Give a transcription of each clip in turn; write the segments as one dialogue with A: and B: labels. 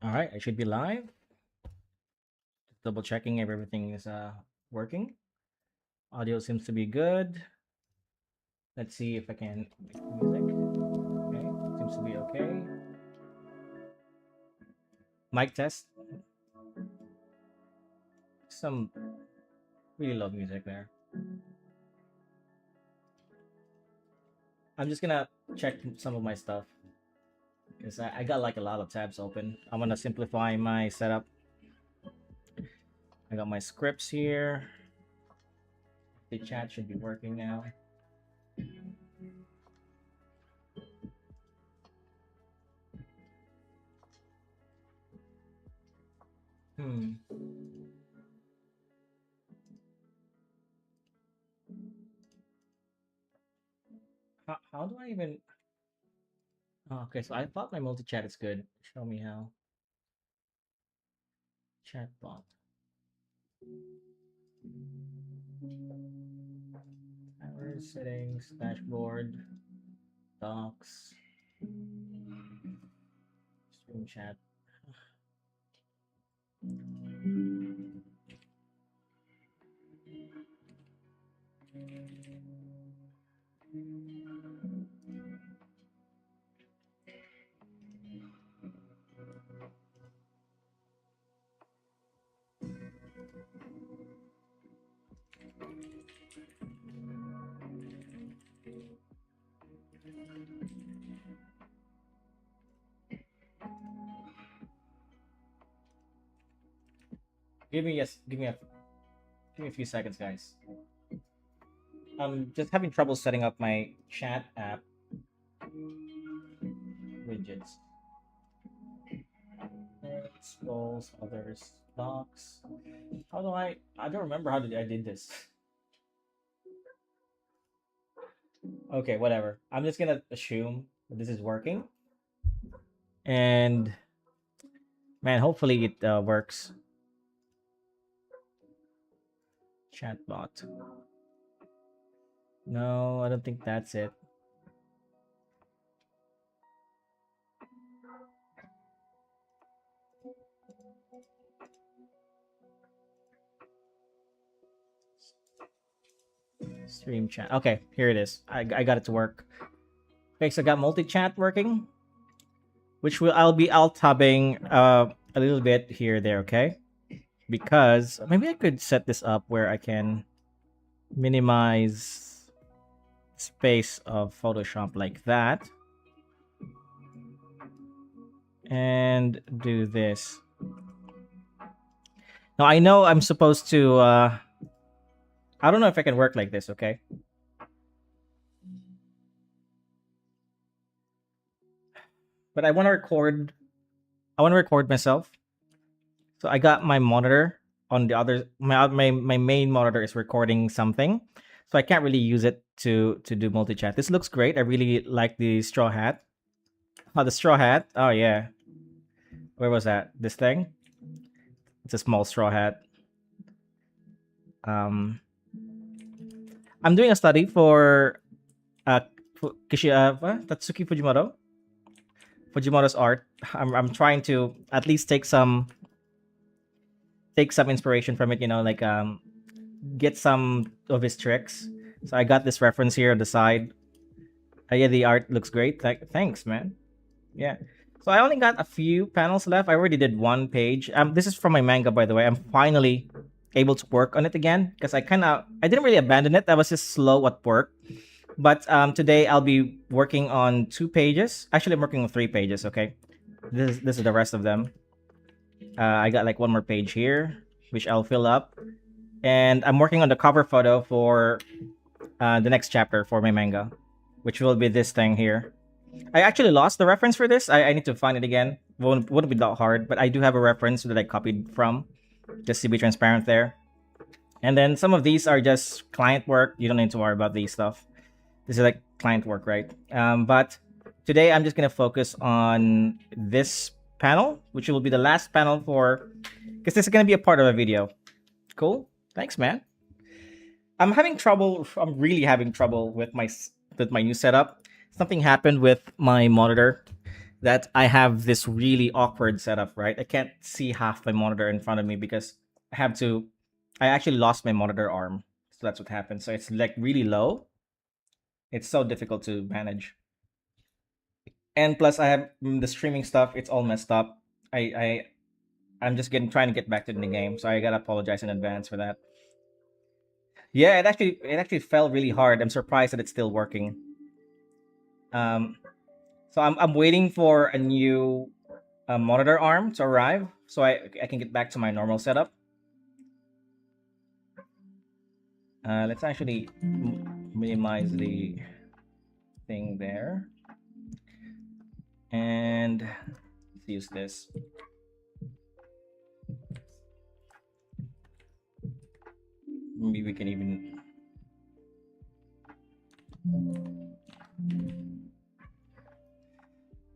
A: All right, I should be live. Double checking if everything is working. Audio seems to be good. Let's see if I can make music. Okay, seems to be okay. Mic test. Some really low music there. I'm just gonna check some of my stuff because I got like a lot of tabs open. I'm gonna simplify my setup. I got my scripts here. The chat should be working now. Hmm. How do I even? Oh, okay, so I thought my multi-chat is good. Show me how. Chatbot. Hours, settings, dashboard, docs, stream chat. Give me a few seconds, guys. I'm just having trouble setting up my chat app widgets. Scrolls, others, docs. How do I don't remember how I did this. Okay, whatever. I'm just gonna assume that this is working. And man, hopefully it works. Chatbot. No, I don't think that's it. Stream chat. Okay, here it is. I got it to work. Okay, so I got multi-chat working, which I'll be alt-tabbing a little bit here there, okay? Because maybe I could set this up where I can minimize space of Photoshop like that. And do this. Now I know I'm supposed to I don't know if I can work like this, okay? But I want to record myself. So I got my monitor on the other my main monitor is recording something. So I can't really use it to do multi-chat. This looks great. I really like the straw hat. Oh, the straw hat. Oh yeah. Where was that? This thing? It's a small straw hat. Um I'm doing a study for Tatsuki Fujimoto. Fujimoto's art. I'm trying to at least take some inspiration from it, like get some of his tricks. So I got this reference here on the side. Yeah, the art looks great. Thanks, man. Yeah. So I only got a few panels left. I already did one page. This is from my manga, by the way. I'm finally able to work on it again because I didn't really abandon it. I was just slow at work. But today I'll be working on 2 pages. Actually, I'm working on 3 pages. Okay, this is the rest of them. I got like one more page here, which I'll fill up, and I'm working on the cover photo for the next chapter for my manga, which will be this thing here. I actually lost the reference for this. I need to find it again. Wouldn't be that hard, but I do have a reference that I copied from, just to be transparent there. And then some of these are just client work. You don't need to worry about these stuff. This is like client work, right? But today I'm just gonna focus on this panel, which will be the last panel because this is gonna be a part of a video. Cool. Thanks, man. I'm really having trouble with my new setup. Something happened with my monitor. that I have this really awkward setup, right? I can't see half my monitor in front of me because I have to. I actually lost my monitor arm, so that's what happened. So it's like really low. It's so difficult to manage, and plus I have the streaming stuff. It's all messed up. I I'm just getting trying to get back to the game, so I gotta apologize in advance for that. Yeah, it actually fell really hard. I'm surprised that it's still working. Um, so I'm waiting for a new monitor arm to arrive, so I can get back to my normal setup. Let's actually minimize the thing there, and let's use this. Maybe we can even.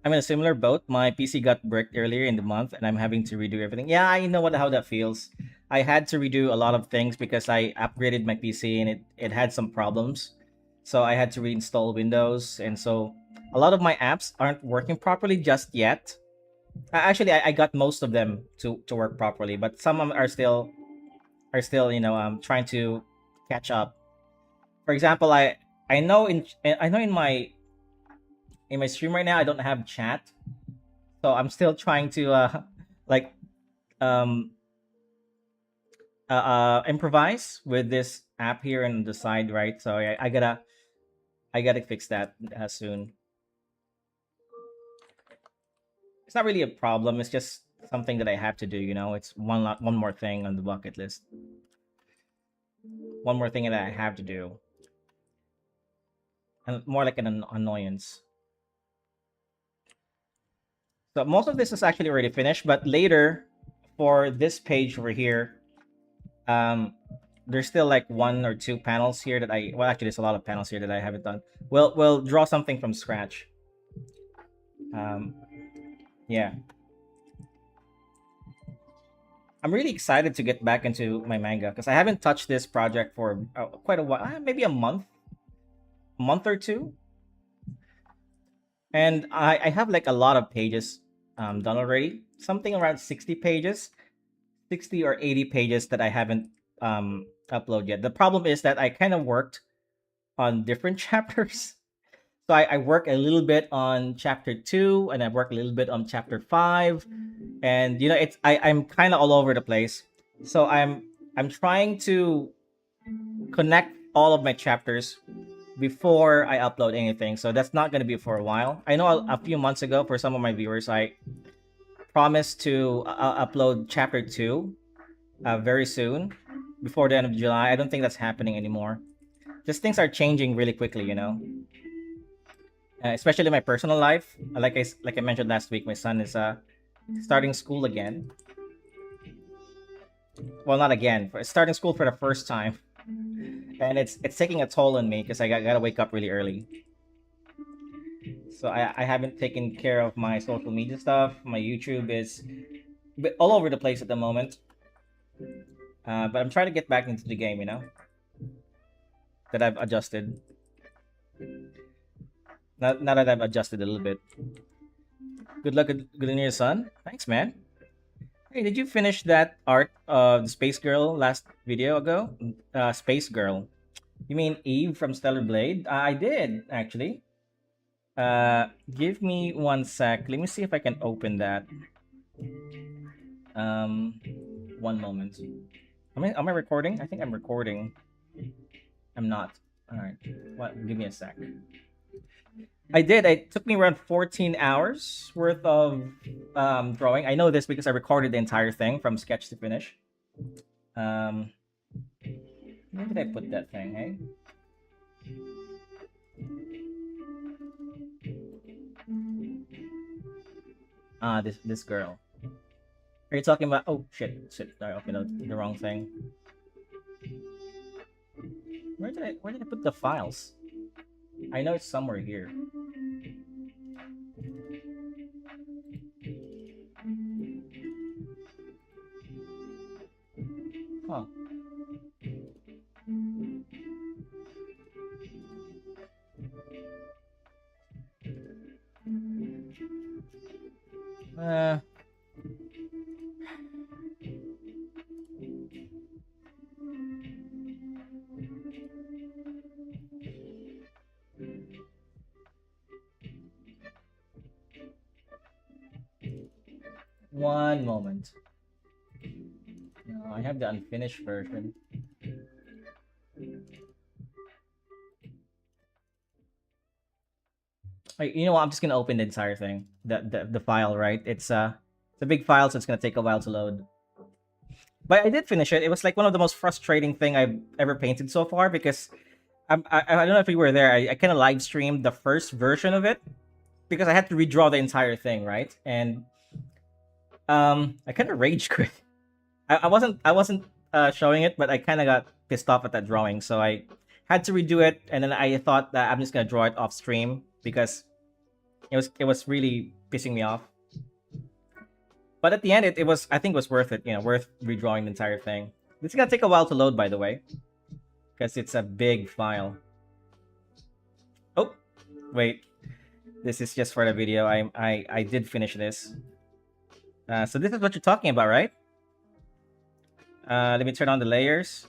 A: I'm in a similar boat. My PC got bricked earlier in the month, and I'm having to redo everything. Yeah, I know how that feels. I had to redo a lot of things because I upgraded my PC and it had some problems. So I had to reinstall Windows, and so a lot of my apps aren't working properly just yet. Actually, I got most of them to work properly, but some of them are still trying to catch up. For example, I know in my stream right now I don't have chat, so I'm still trying to like um improvise with this app here on the side, right? So I gotta fix that soon. It's not really a problem. It's just something that I have to do. It's one more thing on the bucket list. One more thing that I have to do, and more like an annoyance. So most of this is actually already finished, but later for this page over here, um, there's still like one or two panels here that actually there's a lot of panels here that I haven't done. We'll draw something from scratch. Um, yeah, I'm really excited to get back into my manga because I haven't touched this project for quite a while, maybe a month or two, and I have like a lot of pages done already. Something around 60 pages, 60 or 80 pages that I haven't uploaded yet. The problem is that I kind of worked on different chapters. So I work a little bit on chapter 2 and I work a little bit on chapter 5, and I'm kind of all over the place. So I'm trying to connect all of my chapters before I upload anything. So that's not going to be for a while. I know a few months ago for some of my viewers I promised to upload chapter 2 very soon, before the end of July. I don't think that's happening anymore. Just things are changing really quickly. Especially my personal life. Like I mentioned last week, my son is starting school again. Well, not again, starting school for the first time, and it's taking a toll on me because I gotta wake up really early. So I haven't taken care of my social media stuff. My YouTube is all over the place at the moment. But I'm trying to get back into the game. That I've adjusted. Now that I've adjusted a little bit. Good in your son. Thanks, man. Hey, did you finish that art of the Space Girl last video ago? Space Girl. You mean Eve from Stellar Blade? I did actually. Give me one sec. Let me see if I can open that. Um, one moment. Am I recording? I think I'm recording. I'm not. All right. What? Give me a sec. I did. It took me around 14 hours worth of drawing. I know this because I recorded the entire thing from sketch to finish. Where did I put that thing? Hey. This girl. Are you talking about? Oh shit! I opened the wrong thing. Where did I put the files? I know it's somewhere here. Huh. Uh, one moment. No, I have the unfinished version. You know what? I'm just gonna open the entire thing. The file, right? It's a big file, so it's gonna take a while to load. But I did finish it. It was like one of the most frustrating thing I've ever painted so far because I don't know if you were there. I kind of live streamed the first version of it because I had to redraw the entire thing, right? And I kind of rage quit. I wasn't showing it, but I kind of got pissed off at that drawing, so I had to redo it. And then I thought that I'm just gonna draw it off stream because it was really pissing me off. But at the end, it was I think it was worth it. Worth redrawing the entire thing. This is gonna take a while to load, by the way, because it's a big file. Oh, wait. This is just for the video. I did finish this. So this is what you're talking about, right? Let me turn on the layers.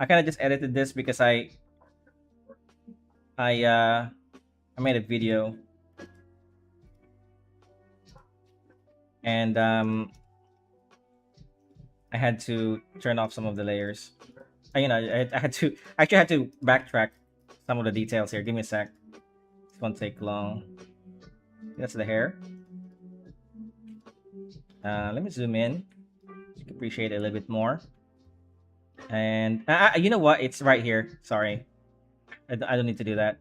A: I kind of just edited this because I made a video and I had to turn off some of the layers. I had to actually had to backtrack some of the details here. Give me a sec. This won't take long. That's the hair. Let me zoom in. You can appreciate it a little bit more. And you know what? It's right here. Sorry, I don't need to do that.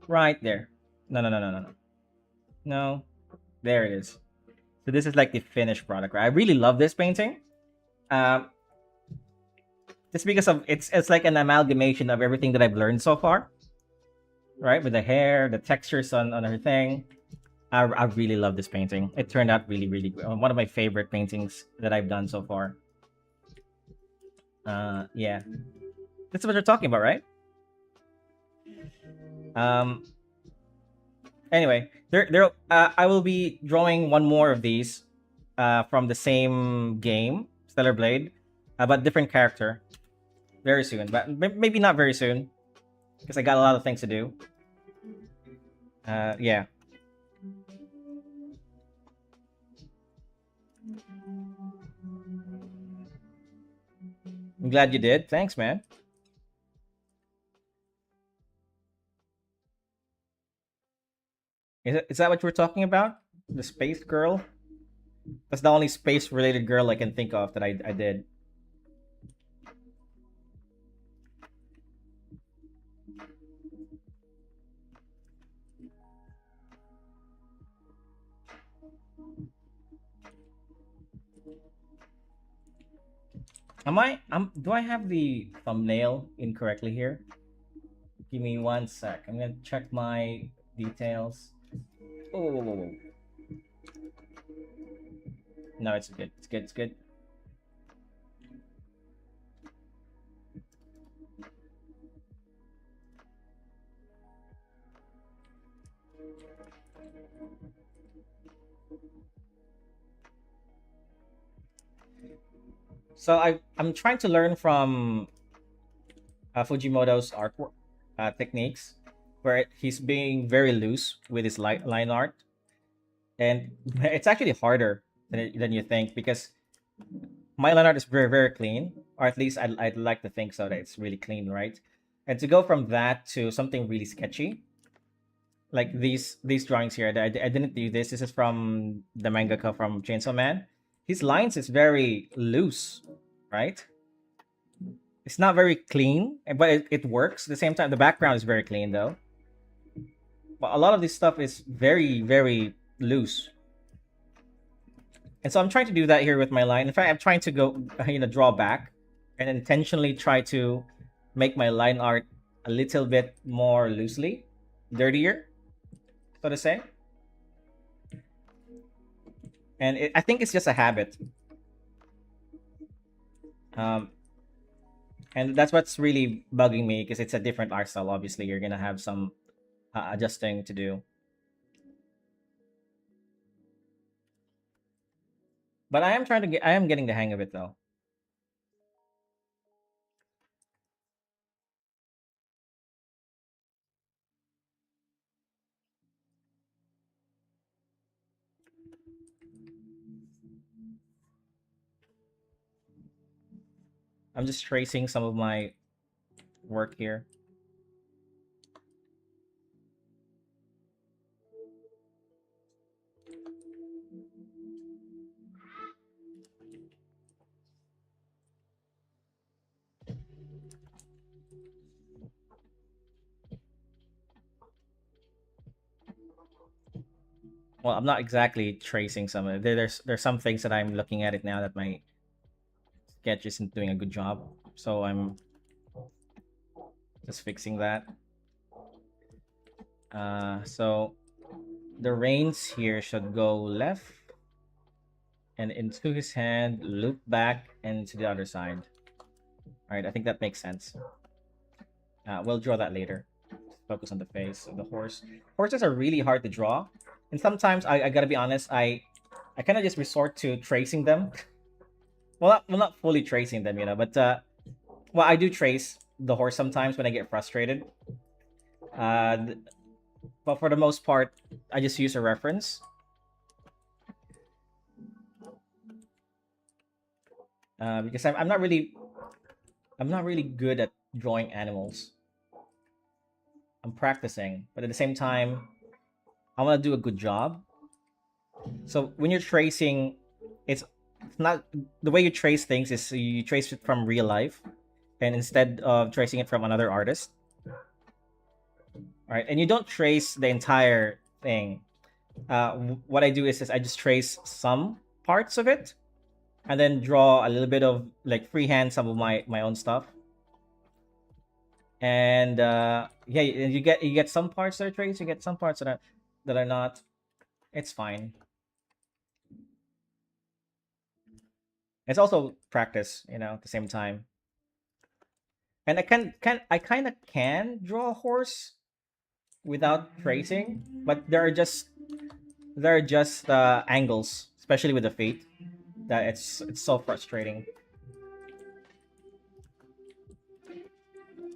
A: Right there. No, no, no, no, no, no. No. There it is. So this is like the finished product, right? I really love this painting. Um, just because of it's like an amalgamation of everything that I've learned so far, right? With the hair, the textures on her thing. I really love this painting. It turned out really, really good. One of my favorite paintings that I've done so far. Yeah. That's what we're talking about, right? Um, anyway, I will be drawing one more of these from the same game, Stellar Blade, but different character very soon. But maybe not very soon because I got a lot of things to do. Yeah. I'm glad you did. Thanks, man. Is that what you were talking about? The space girl? That's the only space related girl I can think of that I did. Do I have the thumbnail incorrectly here? Give me one sec. I'm gonna check my details. Oh, whoa, whoa, whoa. No, it's good. It's good. It's good. So I'm trying to learn from Fujimoto's art techniques, where he's being very loose with his line art, and it's actually harder than you think because my line art is very very clean, or at least I'd like to think so that it's really clean, right? And to go from that to something really sketchy, like these drawings here, I didn't do this. This is from the mangaka from Chainsaw Man. His lines is very loose, right? It's not very clean, but it works. At the same time, the background is very clean though. But a lot of this stuff is very, very loose. And so I'm trying to do that here with my line. In fact, I'm trying to go, draw back and intentionally try to make my line art a little bit more loosely, dirtier, so to say. And I think it's just a habit. And that's what's really bugging me because it's a different art style. Obviously, you're gonna have some adjusting to do. But I am trying to get. I am getting the hang of it though. I'm just tracing some of my work here. Well, I'm not exactly tracing some of it. There's some things that I'm looking at it now that my sketch isn't doing a good job. So I'm just fixing that. So the reins here should go left and into his hand, loop back and to the other side. All right, I think that makes sense. We'll draw that later. Focus on the face of the horse. Horses are really hard to draw, and sometimes I gotta be honest, I kind of just resort to tracing them. Well, not fully tracing them, but well, I do trace the horse sometimes when I get frustrated. Uh, but for the most part, I just use a reference. Because I'm not really good at drawing animals. I'm practicing, but at the same time, I want to do a good job. So when you're tracing, it's not the way you trace things is you trace it from real life, and instead of tracing it from another artist, right? And you don't trace the entire thing. What I do is I just trace some parts of it, and then draw a little bit of like freehand some of my own stuff. And yeah, you get some parts that are traced, you get some parts that are not. It's fine. It's also practice, at the same time. And I kind of can draw a horse without tracing, but there are just angles, especially with the feet, that it's so frustrating.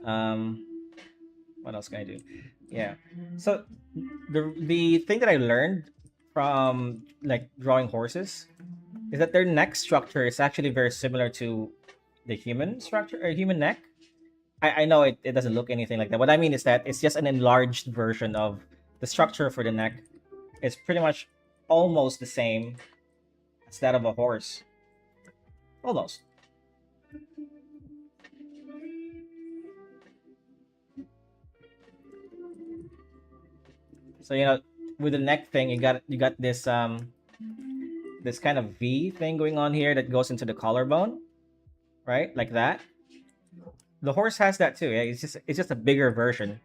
A: Um, what else can I do? Yeah. So the thing that I learned from like drawing horses is that their neck structure is actually very similar to the human structure or human neck. I know it doesn't look anything like that. What I mean is that it's just an enlarged version of the structure for the neck. It's pretty much almost the same as that of a horse. Almost. So with the neck thing, you got this kind of V thing going on here that goes into the collarbone, right? Like that. The horse has that too. Yeah, it's just a bigger version,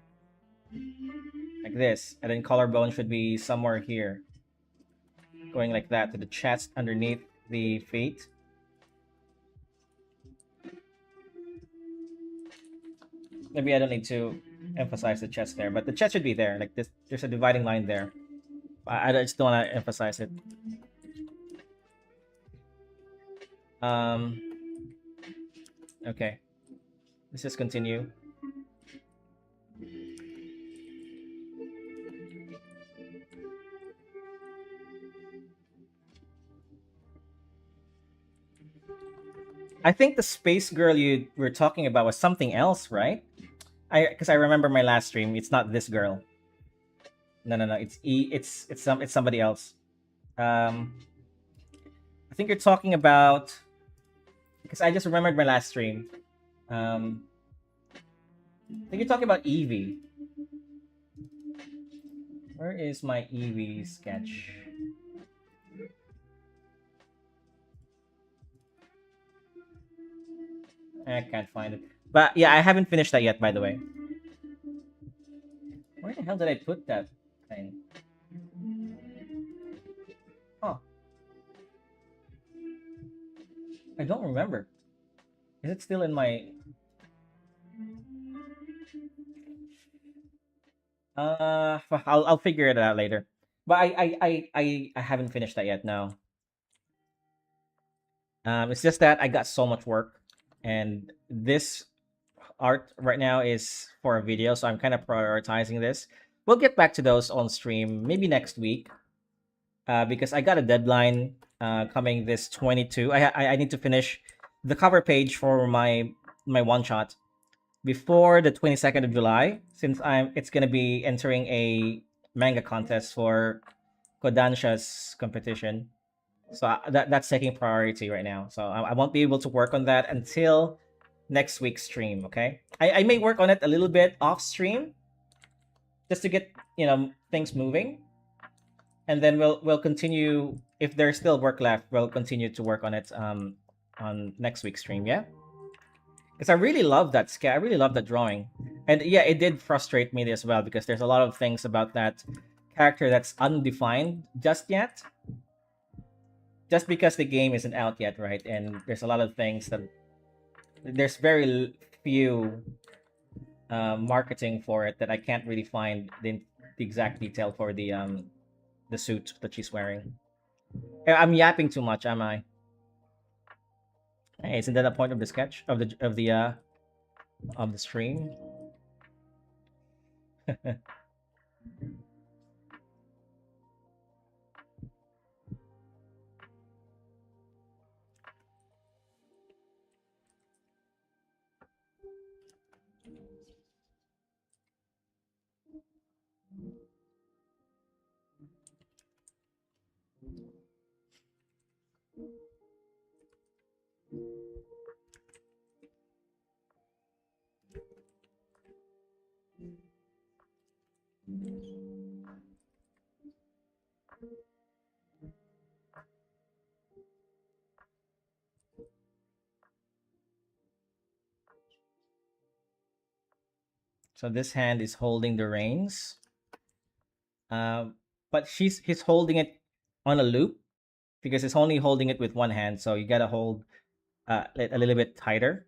A: like this, and then collarbone should be somewhere here, going like that to the chest underneath the feet. Maybe I don't need to emphasize the chest there, but the chest should be there. Like this, there's a dividing line there. I just don't want to emphasize it. Um. Okay. Let's just continue. I think the space girl you were talking about was something else, right? Because I remember my last stream. It's not this girl. No, no, no. It's somebody else. Um, I think you're talking about because I just remembered my last stream. Um, I think you're talking about Evie. Where is my Evie sketch? I can't find it. But yeah, I haven't finished that yet, by the way. Where the hell did I put that thing? Oh, I don't remember. Is it still in my? I'll figure it out later. But I haven't finished that yet. No. It's just that I got so much work, and this art right now is for a video, so I'm kind of prioritizing this. We'll get back to those on stream maybe next week, because I got a deadline coming this 22. I need to finish the cover page for my one shot before the 22nd of July, since it's gonna be entering a manga contest for Kodansha's competition. So that's taking priority right now. So I won't be able to work on that until next week's stream. Okay, I may work on it a little bit off stream just to get things moving, and then we'll continue if there's still work left. We'll continue to work on it on next week's stream. Yeah, because I really love that sketch. I really love that drawing, and yeah, it did frustrate me as well because there's a lot of things about that character that's undefined just yet, just because the game isn't out yet, right? And there's a lot of things that there's very few marketing for it that I can't really find the exact detail for the suit that she's wearing. I'm yapping too much, am I? Hey, isn't that the point of the sketch of the stream? So this hand is holding the reins, um, but he's holding it on a loop because it's only holding it with one hand. So you gotta hold it a little bit tighter.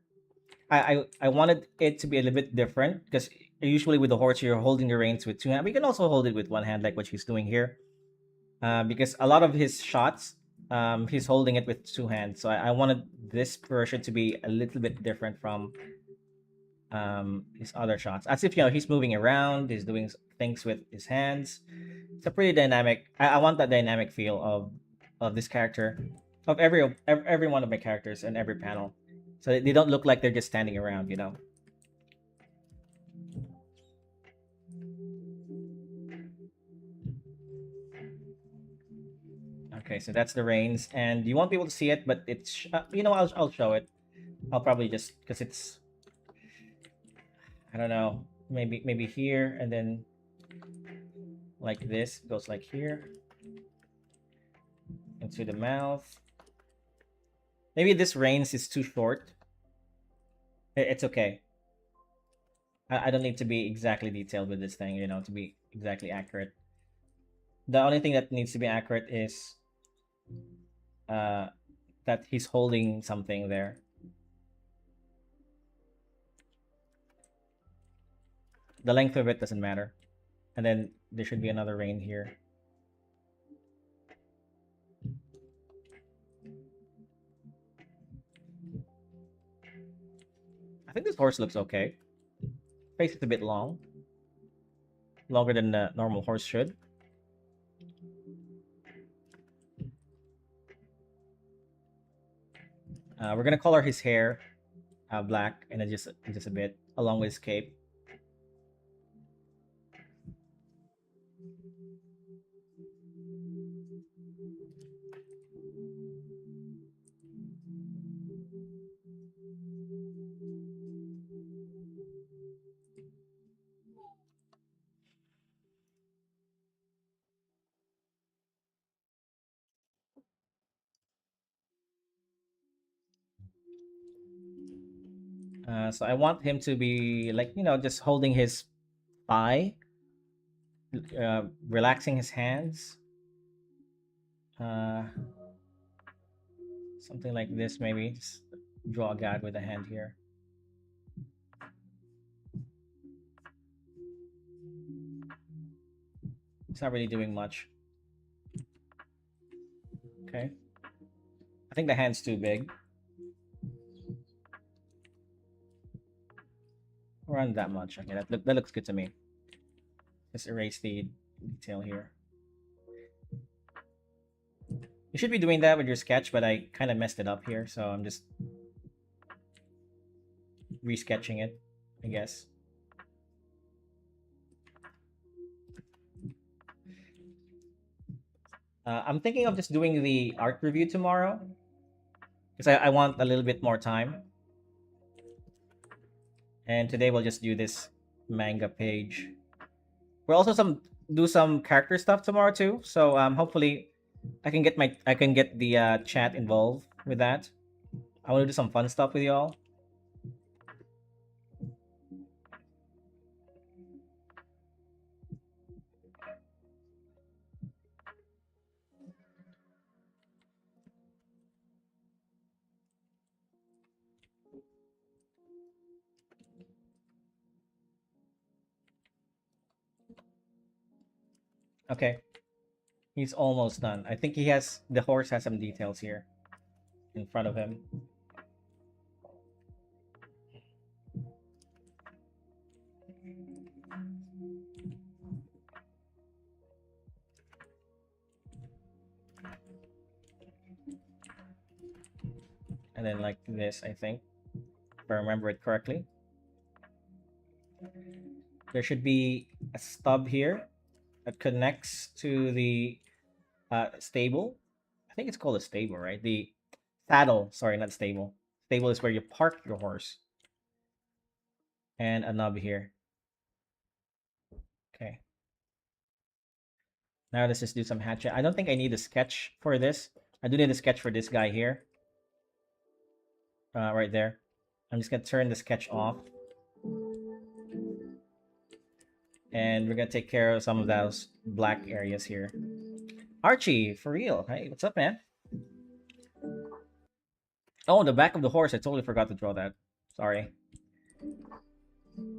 A: I wanted it to be a little bit different because usually with the horse you're holding the reins with two hands. We can also hold it with one hand like what she's doing here. Because a lot of his shots, he's holding it with two hands. So I wanted this version to be a little bit different from his other shots. As if he's moving around, he's doing things with his hands. It's a pretty dynamic. I want that dynamic feel of this character, of every one of my characters in every panel, so they don't look like they're just standing around. Okay, so that's the reins, and you won't be able to see it, but it's I'll show it. I'll probably just because it's I don't know, maybe here, and then like this goes like here into the mouth. Maybe this reins is too short. It's okay. I don't need to be exactly detailed with this thing, to be exactly accurate. The only thing that needs to be accurate is uh, that he's holding something there. The length of it doesn't matter. And then there should be another rein here. I think this horse looks okay. Face is a bit long. Longer than a normal horse should. We're gonna color his hair black and then just a bit along with his cape. So I want him to be like just holding his thigh, relaxing his hands, uh, something like this maybe. Just draw a gag with a hand here. It's not really doing much. Okay. I think the hand's too big. Around that much. Okay, that looks good to me. Just erase the detail here. You should be doing that with your sketch, but I kind of messed it up here, so I'm just resketching it, I guess. I'm thinking of just doing the art review tomorrow because I want a little bit more time. And today we'll just do this manga page. We'll also do some character stuff tomorrow too. So hopefully I can get the chat involved with that. I want to do some fun stuff with y'all. Okay. He's almost done. I think the horse has some details here in front of him. And then like this, I think, if I remember it correctly. There should be a stub here that connects to the stable. I think it's called a stable, right? The saddle. Sorry, not stable. Stable is where you park your horse. And a nub here. Okay. Now let's just do some hatchet. I don't think I need a sketch for this. I do need a sketch for this guy here. Right there. I'm just gonna turn the sketch off. And we're gonna take care of some of those black areas here. Archie, for real. Hey, what's up, man? Oh, the back of the horse. I totally forgot to draw that. Sorry.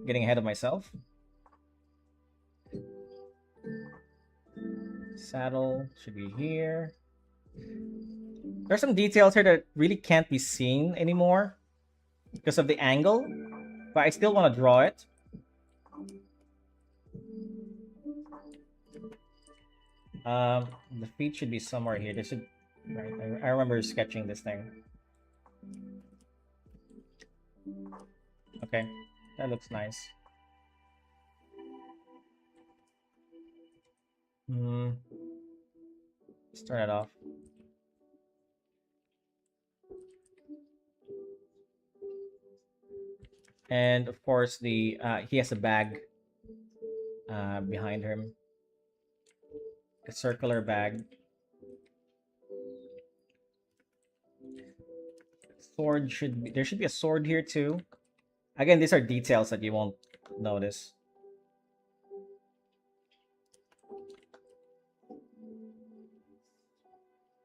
A: Getting ahead of myself. Saddle should be here. There's some details here that really can't be seen anymore because of the angle, but I still want to draw it. The feet should be somewhere here. This should, right? I remember sketching this thing. Okay, that looks nice. Let's turn it off. And of course, he has a bag behind him, a circular bag. Sword there should be a sword here too. Again, these are details that you won't notice.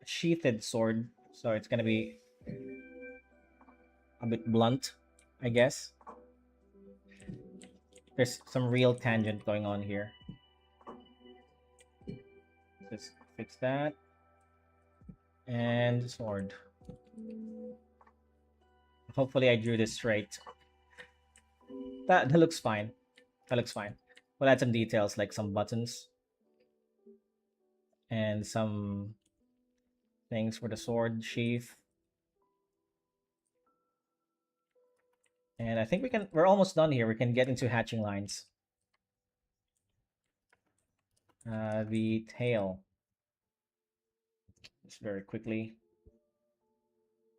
A: A sheathed sword, so it's gonna be a bit blunt, I guess. There's some real tangent going on here. Just fix that. And sword. Hopefully I drew this straight. That looks fine. That looks fine. We'll add some details like some buttons. And some things for the sword sheath. And I think we're almost done here. We can get into hatching lines. The tail. Just very quickly.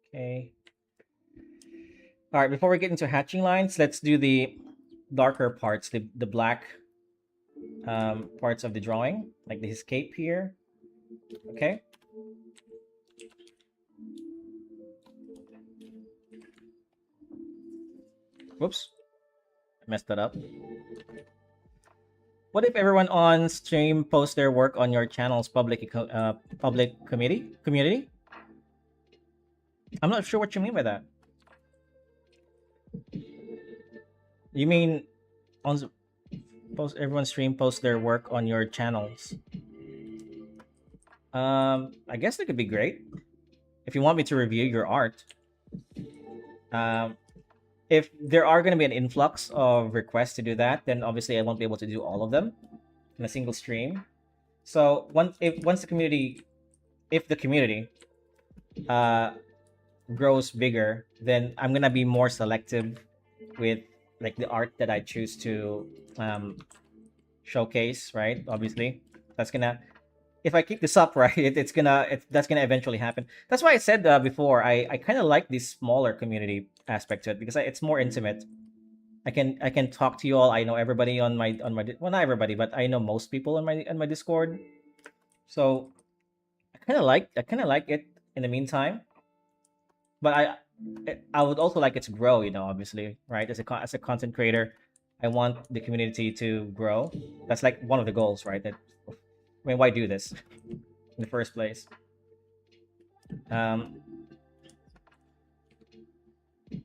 A: Okay. All right, before we get into hatching lines, let's do the darker parts, the black parts of the drawing, like his cape here. Okay. Whoops. I messed that up. What if everyone on stream posts their work on your channel's public community? I'm not sure what you mean by that. You mean everyone stream posts their work on your channels? I guess that could be great if you want me to review your art, um, if there are going to be an influx of requests to do that, then obviously I won't be able to do all of them in a single stream. So once the community, if the community uh, grows bigger, then I'm gonna be more selective with like the art that I choose to um, showcase. Right, obviously, that's gonna, if I keep this up, right, that's gonna eventually happen. That's why I said before, I kind of like this smaller community aspect to it because it's more intimate. I can talk to you all. I know everybody well, not everybody, but I know most people on my Discord. So I kind of like it in the meantime, but I would also like it to grow. Obviously, right? As a content creator, I want the community to grow. That's like one of the goals, right? Why do this in the first place? Um,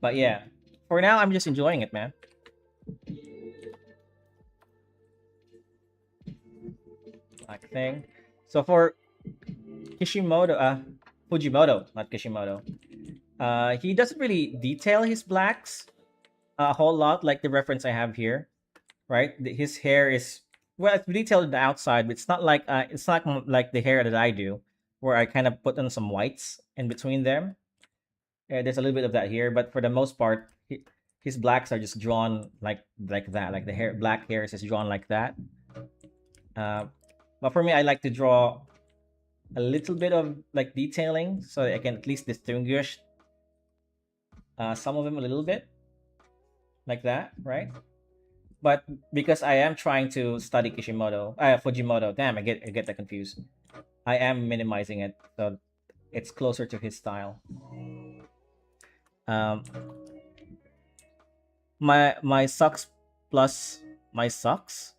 A: but yeah, for now, I'm just enjoying it, man. Like thing. So for Kishimoto, Fujimoto, not Kishimoto. He doesn't really detail his blacks a whole lot, like the reference I have here, right? His hair is, well, it's detailed on the outside, but it's not like the hair that I do, where I kind of put on some whites in between them. There's a little bit of that here, but for the most part, his blacks are just drawn like that, like the black hairs is drawn like that. Uh, but for me, I like to draw a little bit of like detailing so I can at least distinguish some of them a little bit like that, right? But because I am trying to study Fujimoto, damn, I get that confused. I am minimizing it so it's closer to his style. Um, my socks plus my socks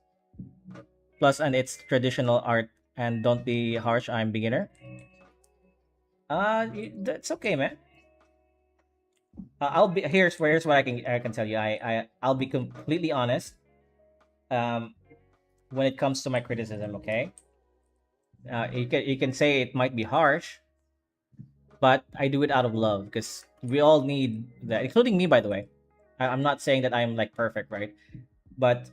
A: plus and it's traditional art and don't be harsh. I'm beginner. That's okay, man. I'll be here's what I can tell you. I'll be completely honest. Um, when it comes to my criticism, okay. You can say it might be harsh, but I do it out of love because we all need that, including me, by the way. I'm not saying that I'm like perfect, right? But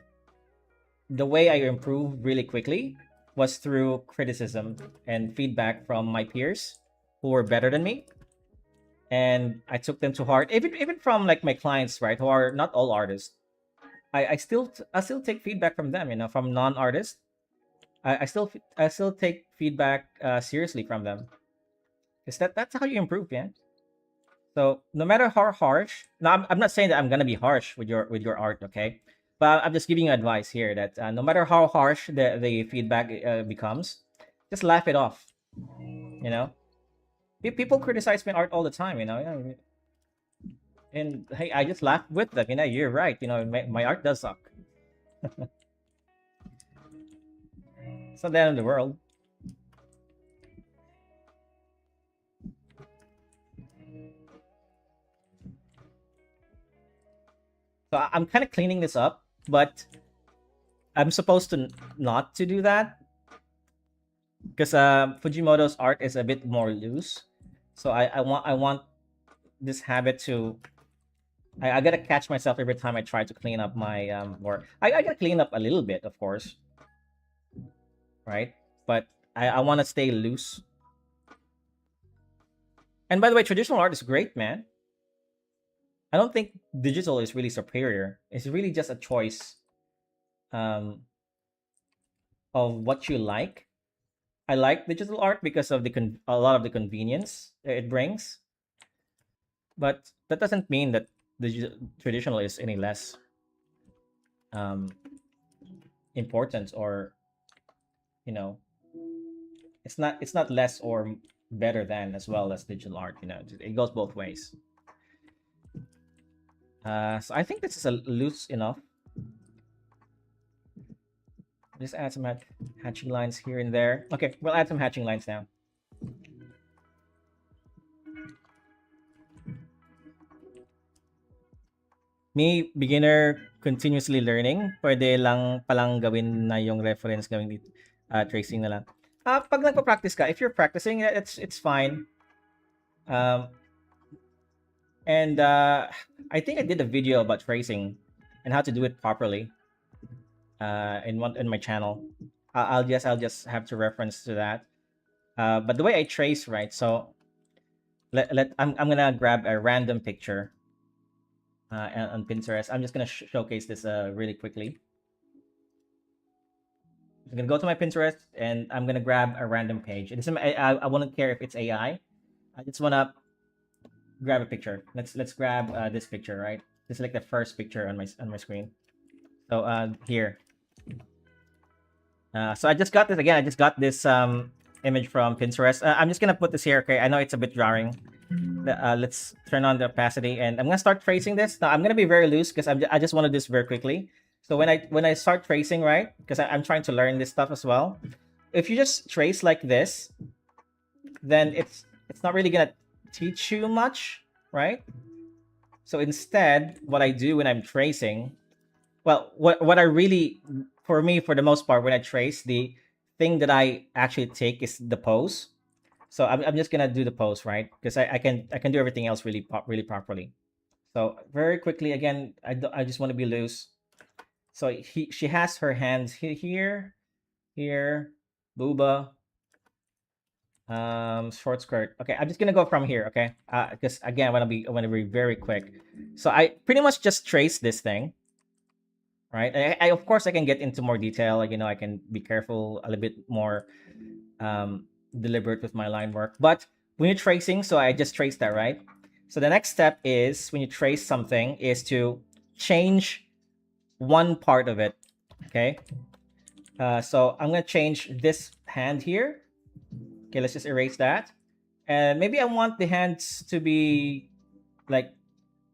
A: the way I improved really quickly was through criticism and feedback from my peers who were better than me, and I took them to heart. Even from like my clients, right, who are not all artists. I still take feedback from them, from non-artists. I still take feedback seriously from them. Is that's how you improve, man. So no matter how harsh, now I'm not saying that I'm gonna be harsh with your art, okay? But I'm just giving you advice here that no matter how harsh the feedback becomes, just laugh it off. You know, people criticize my art all the time. And hey, I just laugh with them. You're right. My art does suck. It's not the end of the world. So I'm kind of cleaning this up, but I'm supposed to not to do that because Fujimoto's art is a bit more loose. So I want this habit to. I gotta catch myself every time I try to clean up my work. I gotta clean up a little bit, of course, right? But I want to stay loose. And by the way, traditional art is great, man. I don't think digital is really superior. It's really just a choice um, of what you like. I like digital art because of a lot of the convenience it brings, but that doesn't mean that traditional is any less um, important, or you know it's not less or better than as well as digital art. It goes both ways. So I think this is a loose enough. Just add some hatching lines here and there. Okay, we'll add some hatching lines now. Me, beginner, continuously learning. Pwede lang palang gawin na yung reference gawin tracing na lang. Pag nagpa-practice ka, if you're practicing, it's fine. Um, and I think I did a video about tracing and how to do it properly in my channel. I'll just have to reference to that. But the way I trace, right? So I'm gonna grab a random picture on Pinterest. I'm just gonna showcase this really quickly. I'm gonna go to my Pinterest and I'm gonna grab a random page. It doesn't, I won't care if it's AI. I just wanna grab a picture. Let's grab this picture, right? This is like the first picture on my screen. So here. So I just got this again. I just got this image from Pinterest. I'm just gonna put this here. Okay, I know it's a bit jarring. Let's turn on the opacity, and I'm gonna start tracing this. Now I'm gonna be very loose because I just want to do this very quickly. So when I start tracing, right? Because I'm trying to learn this stuff as well. If you just trace like this, then it's not really gonna teach you much, right? So instead, what I do when I'm tracing, well, what I really, for me, for the most part, when I trace, the thing that I actually take is the pose. So I'm just gonna do the pose, right? Because I can do everything else really properly. So very quickly again, I just want to be loose. So she has her hands here, booba, short skirt. Okay, I'm just gonna go from here. Okay, because again, I want to be very quick. So I pretty much just trace this thing, right? I of course I can get into more detail. Like I can be careful a little bit more deliberate with my line work. But when you're tracing, so I just traced that, right? So the next step is when you trace something is to change one part of it. Okay. So I'm gonna change this hand here. Okay, let's just erase that. And maybe I want the hands to be like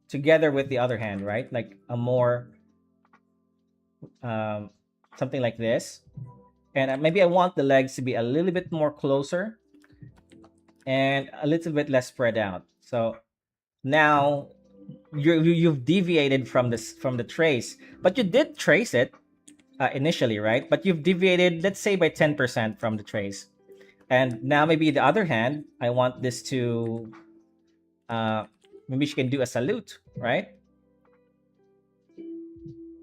A: together with the other hand, right? Like a more um, something like this. And maybe I want the legs to be a little bit more closer and a little bit less spread out. So now you've deviated from the trace, but you did trace it initially, right? But you've deviated, let's say, by 10% from the trace. And now maybe the other hand, I want this to uh, maybe she can do a salute, right?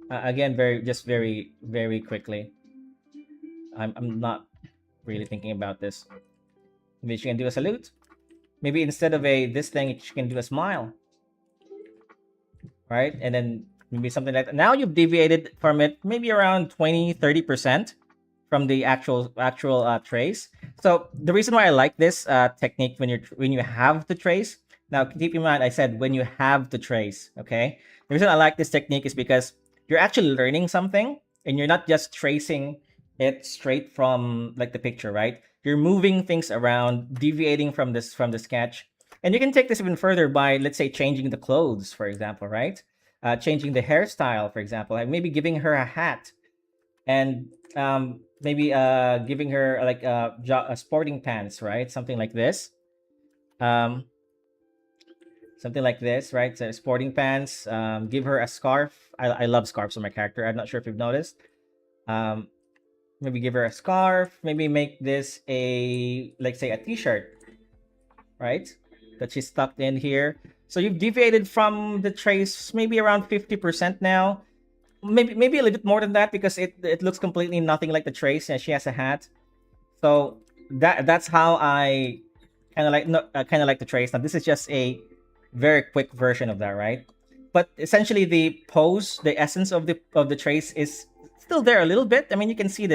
A: Again, very quickly. I'm not really thinking about this. Maybe she can do a salute. Maybe instead of a this thing, she can do a smile, right? And then maybe something like that. Now you've deviated from it maybe around 20-30% from the actual trace. So the reason why I like this technique when you have the trace. Now keep in mind I said when you have the trace. Okay. The reason I like this technique is because you're actually learning something and you're not just tracing it straight from like the picture, right? You're moving things around, deviating from the sketch. And you can take this even further by, let's say, changing the clothes, for example, right? Changing the hairstyle, for example, like maybe giving her a hat and maybe giving her like sporting pants, right? Um, something like this, right? So sporting pants. Give her a scarf. I love scarves on my character. I'm not sure if you've noticed. Um, maybe give her a scarf. Maybe make this a like say a t-shirt, right? That she's tucked in here. So you've deviated from the trace maybe around 50% now. Maybe a little bit more than that because it looks completely nothing like the trace and she has a hat. So that's how I kind of like the trace. Now this is just a very quick version of that, right? But essentially the pose, the essence of the trace is still there a little bit. I mean, you can still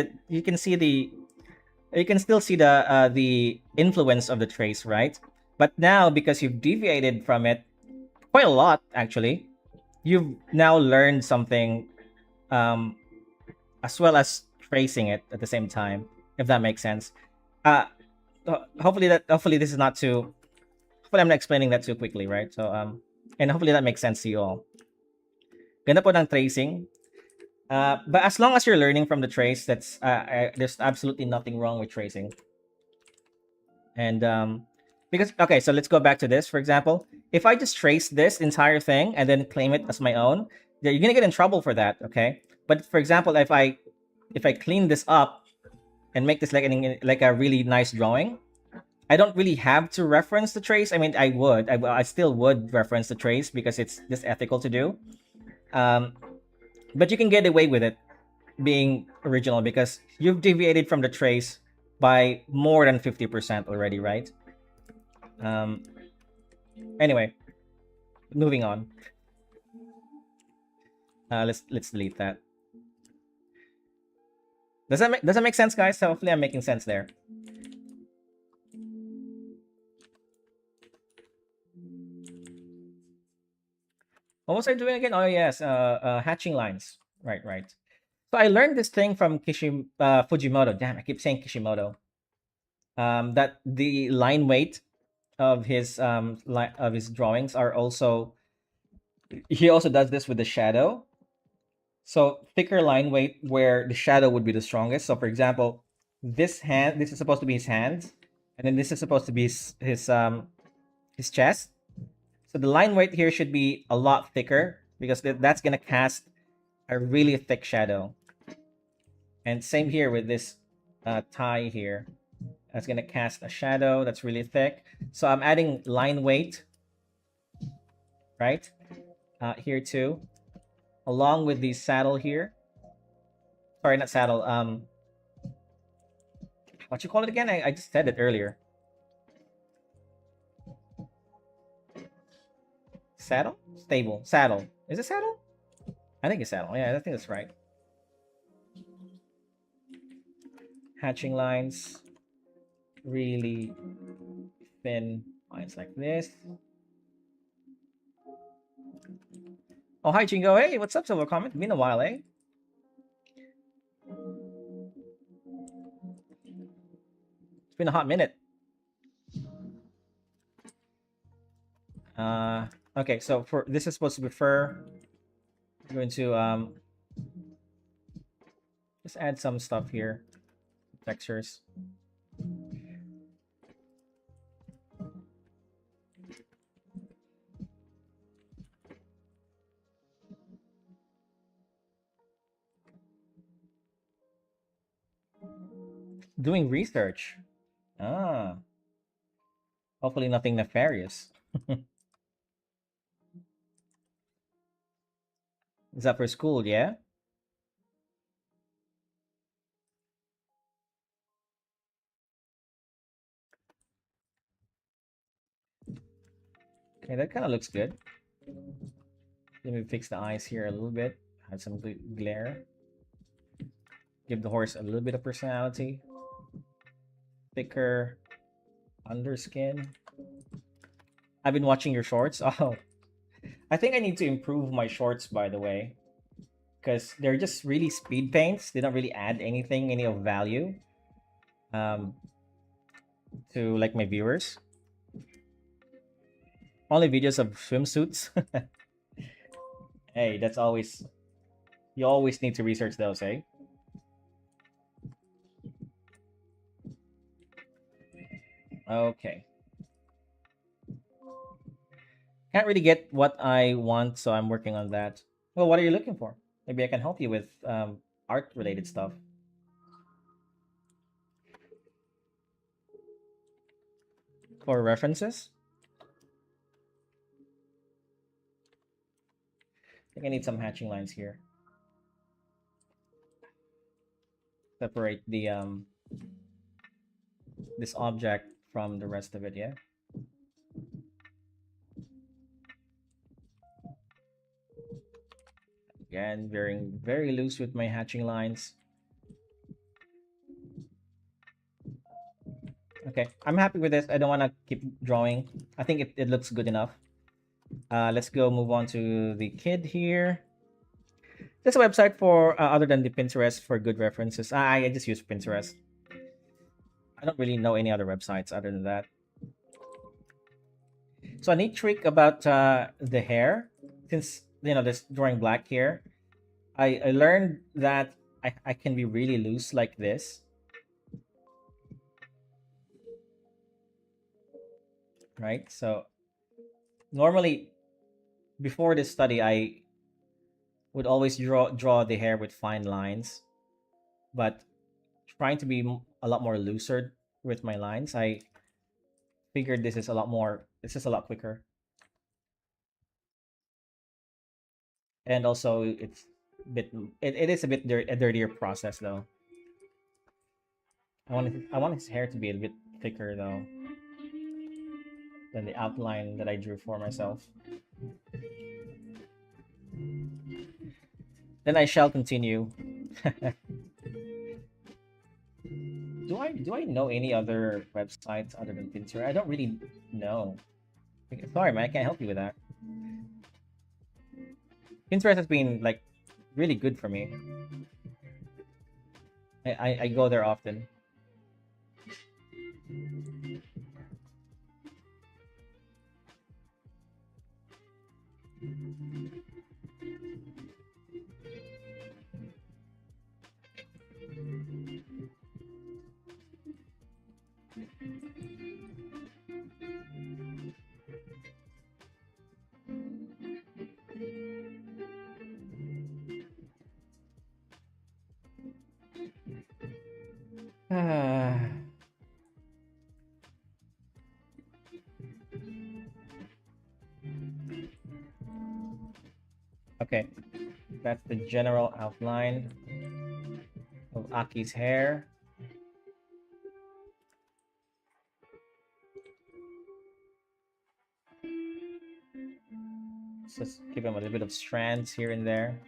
A: see the influence of the trace, right? But now because you've deviated from it quite a lot, actually, you've now learned something, um, as well as tracing it at the same time, if that makes sense. Uh, hopefully this is not too. Hopefully I'm not explaining that too quickly, right? So and hopefully that makes sense to you all. Ganda po ng tracing. But as long as you're learning from the trace, there's absolutely nothing wrong with tracing. And because okay, so let's go back to this. For example, if I just trace this entire thing and then claim it as my own, then you're gonna get in trouble for that. Okay. But for example, if I clean this up and make this like a really nice drawing, I don't really have to reference the trace. I mean, I still would reference the trace because it's just ethical to do. Um, but you can get away with it being original because you've deviated from the trace by more than 50% already, right? Um, anyway, moving on. Let's delete that. Does that make sense, guys? So hopefully I'm making sense there. What was I doing again? Oh yes, hatching lines. Right, right. So I learned this thing from Fujimoto. Damn, I keep saying Kishimoto. That the line weight of his drawings are also, he also does this with the shadow. So thicker line weight where the shadow would be the strongest. So for example, this is supposed to be his hands, and then this is supposed to be his chest. So the line weight here should be a lot thicker because that's gonna cast a really thick shadow. And same here with this tie here. That's gonna cast a shadow that's really thick. So I'm adding line weight, right? Here too, along with the saddle here. Sorry, not saddle. What you call it again? I just said it earlier. Saddle? Stable. Saddle. Is it saddle? I think it's saddle. Yeah, I think that's right. Hatching lines. Really thin lines like this. Oh, hi, Jingo. Hey, what's up, Silver Comment? Been a while, eh? It's been a hot minute. Okay, so for this is supposed to be fur. I'm going to just add some stuff here. Textures. Doing research. Ah. Hopefully nothing nefarious. Is that for school, yeah? Okay, that kind of looks good. Let me fix the eyes here a little bit. Add some glare. Give the horse a little bit of personality. Thicker underskin. I've been watching your shorts. Oh, I think I need to improve my shorts, by the way, because they're just really speed paints. They don't really add anything, any of value, um, to like my viewers. Only videos of swimsuits. Hey, that's always, you always need to research those, eh? Okay. Can't really get what I want, so I'm working on that. Well, what are you looking for? Maybe I can help you with art related stuff. For references, I think I need some hatching lines here. Separate the this object from the rest of it, yeah? Again, very loose with my hatching lines. Okay, I'm happy with this. I don't want to keep drawing. I think it looks good enough. Let's go move on to the kid here. There's a website for other than the Pinterest for good references. I just use Pinterest. I don't really know any other websites other than that. So a neat trick about the hair, since this drawing black here, I learned that I can be really loose like this. Right? So normally before this study I would always draw the hair with fine lines, but trying to be a lot more looser with my lines, figured this is a lot more. This is a lot quicker, and also it's bit. It is a bit a dirtier process though. I want his hair to be a bit thicker though than the outline that I drew for myself. Then I shall continue. Do I know any other websites other than Pinterest? I don't really know. Sorry, man, I can't help you with that. Pinterest has been like really good for me. I go there often. Okay, that's the general outline of Aki's hair. Just give him a little bit of strands here and there.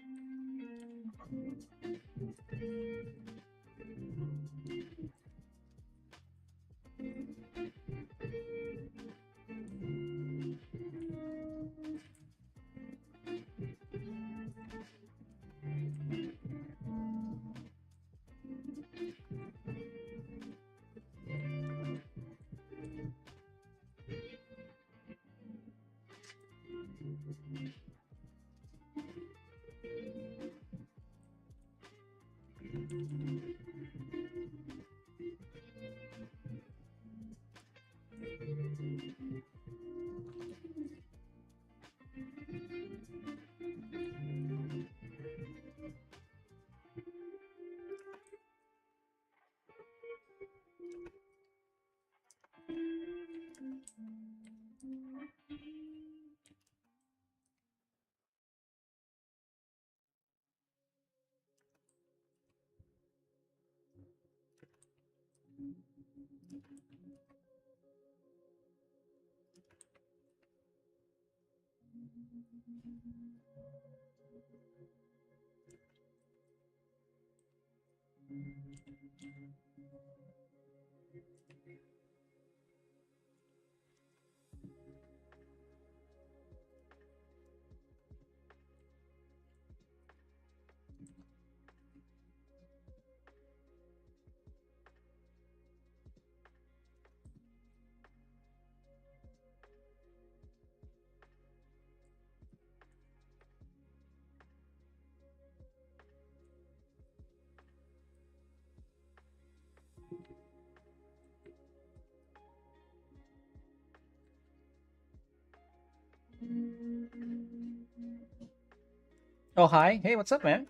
A: Oh, hi. Hey, what's up, man?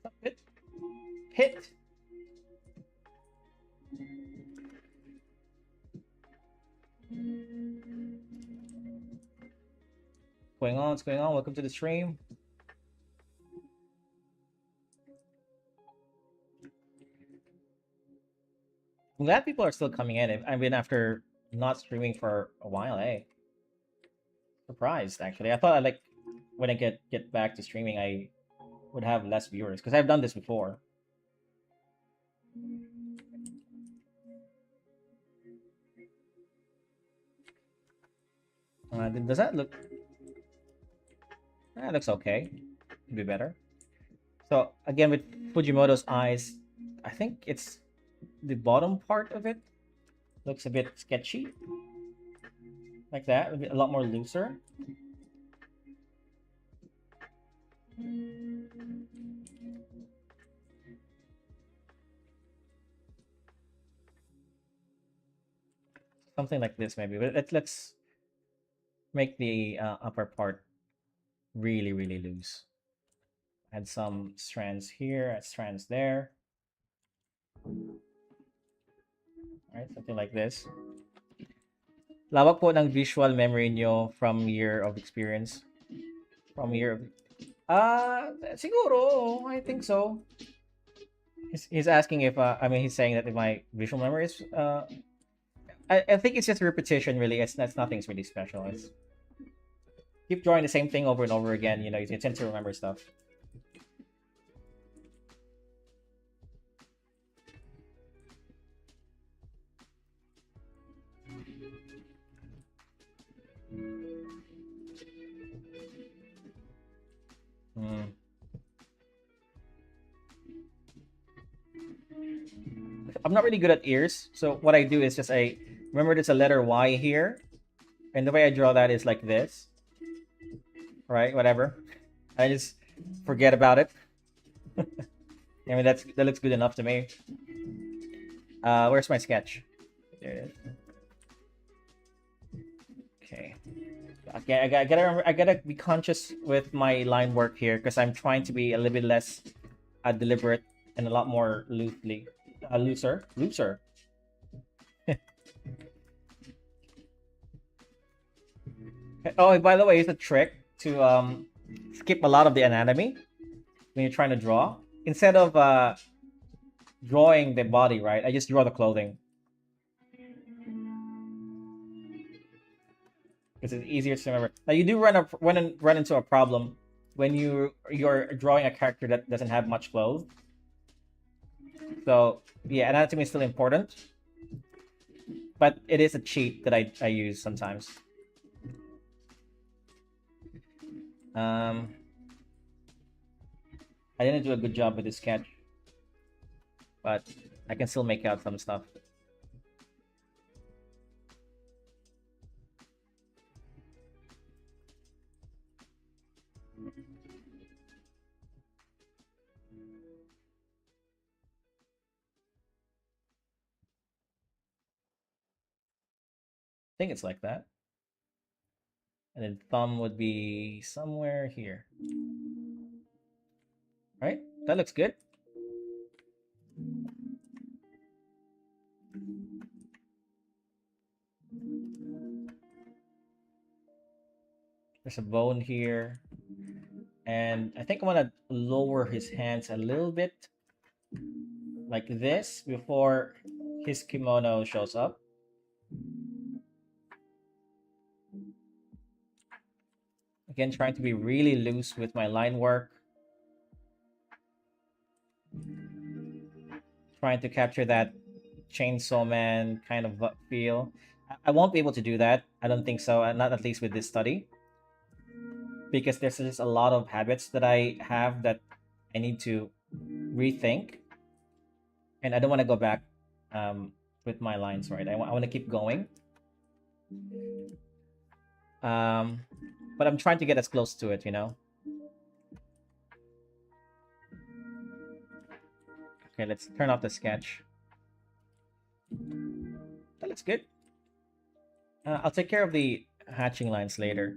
A: What's up, Pit? Pit. What's going on? What's going on? Welcome to the stream. I'm glad people are still coming in. I've been after not streaming for a while, eh? Surprised actually. I thought I like when I get back to streaming, I would have less viewers because I've done this before. Does that look? That looks okay. Could be better. So again, with Fujimoto's eyes, I think it's the bottom part of it looks a bit sketchy, like that. A lot more looser. Something like this maybe. But let's make the upper part really really loose. Add some strands here, strands there. All right, something like this. Lawak po ng visual memory nyo from year of experience. From year of... Siguro, I think so. He's asking if, I mean, he's saying that if my visual memory is, I think it's just repetition, really. That's nothing's really special. It's keep drawing the same thing over and over again. You know, you tend to remember stuff. Hmm. I'm not really good at ears, so what I do is just I remember there's a letter Y here, and the way I draw that is like this, right? Whatever. I just forget about it. I mean, that looks good enough to me. Where's my sketch? There it is. Okay. Okay, I gotta remember, I gotta be conscious with my line work here because I'm trying to be a little bit less deliberate and a lot more looser. Oh, by the way, it's a trick to skip a lot of the anatomy when you're trying to draw. Instead of drawing the body, right? I just draw the clothing because it's easier to remember. Now you do run into a problem when you're drawing a character that doesn't have much clothes. So yeah, anatomy is still important, but it is a cheat that I use sometimes. Um, I didn't do a good job with this sketch, but I can still make out some stuff. I think it's like that. And then thumb would be somewhere here. Right? That looks good. There's a bone here. And I think I want to lower his hands a little bit like this before his kimono shows up. Again, trying to be really loose with my line work. Trying to capture that Chainsaw Man kind of feel. I won't be able to do that. I don't think so. Not at least with this study. Because there's just a lot of habits that I have that I need to rethink. And I don't want to go back with my lines, right? I want to keep going. Um, but I'm trying to get as close to it, you know? Okay, let's turn off the sketch. That looks good. I'll take care of the hatching lines later.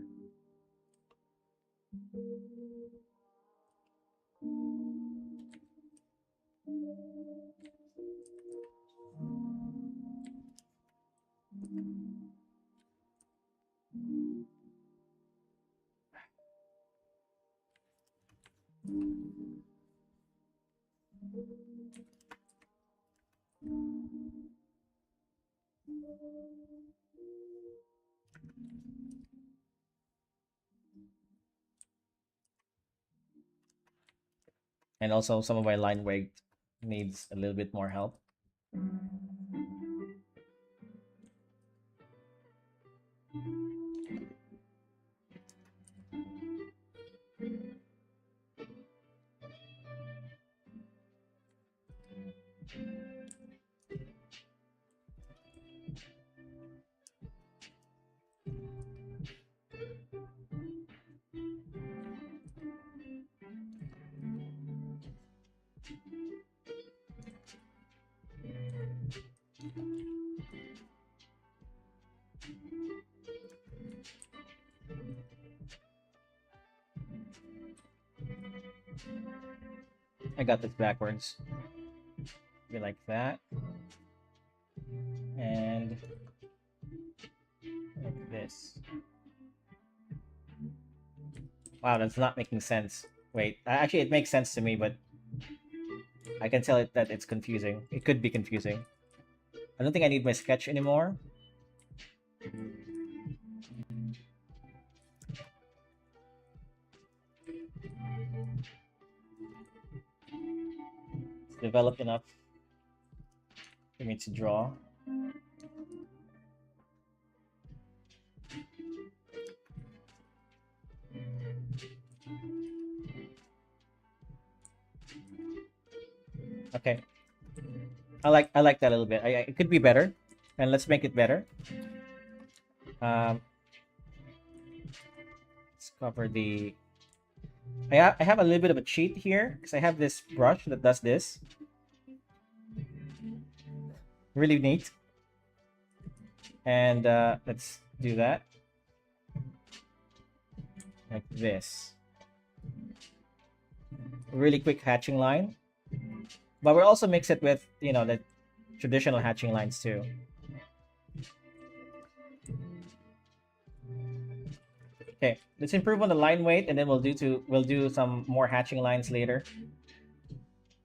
A: And also some of my line weight needs a little bit more help. I got this backwards. Be like that. And this. Wow, that's not making sense. Wait, actually, it makes sense to me, but I can tell it that it's confusing. It could be confusing. I don't think I need my sketch anymore. It's developed enough for me to draw. Okay, I like that a little bit. It could be better, and let's make it better. Let's cover the. I have a little bit of a cheat here because I have this brush that does this. Really neat. And let's do that like this. Really quick hatching line, but we'll also mix it with the traditional hatching lines too. Okay, let's improve on the line weight, and then we'll do some more hatching lines later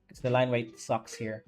A: because the line weight sucks here.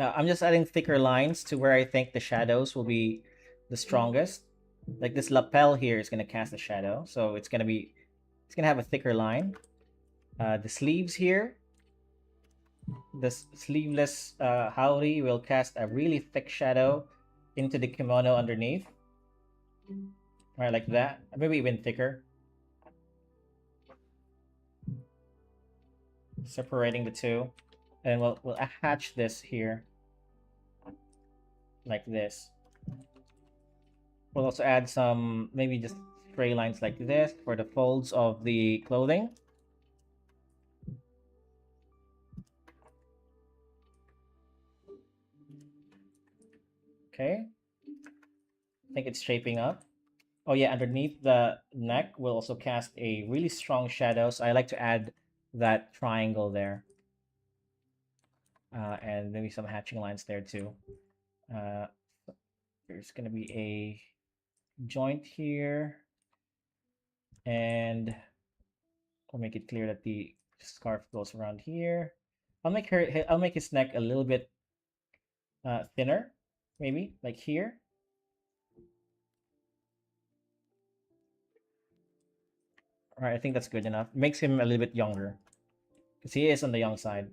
A: I'm just adding thicker lines to where I think the shadows will be the strongest. Like this lapel here is gonna cast a shadow, so it's gonna have a thicker line. The sleeves here, the sleeveless Haori will cast a really thick shadow into the kimono underneath. Right, like that. Maybe even thicker. Separating the two. And we'll hatch this here. Like this. We'll also add some, maybe just stray lines like this for the folds of the clothing. Okay. I think it's shaping up. Oh yeah, underneath the neck, we'll also cast a really strong shadow. So I like to add that triangle there. And maybe some hatching lines there too. There's going to be a joint here. And I'll make it clear that the scarf goes around here. I'll make his neck a little bit thinner, maybe like here. All right, I think that's good enough. Makes him a little bit younger because he is on the young side.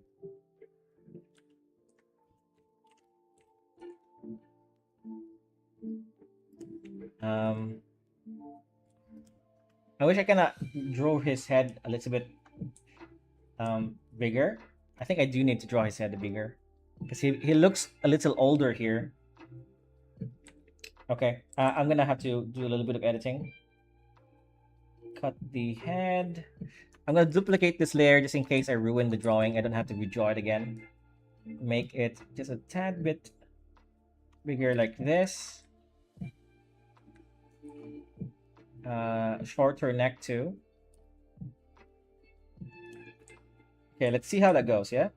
A: Um, I wish I kind draw his head a little bit bigger. I think I do need to draw his head bigger because he looks a little older here. Okay, I'm gonna have to do a little bit of editing. Cut the head. I'm gonna duplicate this layer just in case I ruin the drawing. I don't have to redraw it again. Make it just a tad bit bigger like this. Shorter neck too. Okay, let's see how that goes, yeah?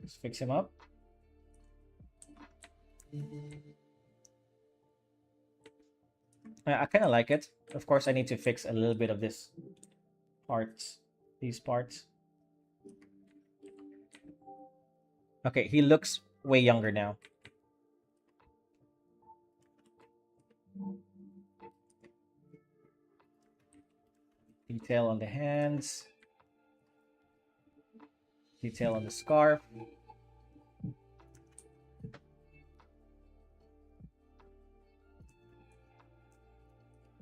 A: Let's fix him up. I kind of like it. Of course, I need to fix a little bit of this parts, these parts. Okay, he looks way younger now. Detail on the hands. Detail on the scarf.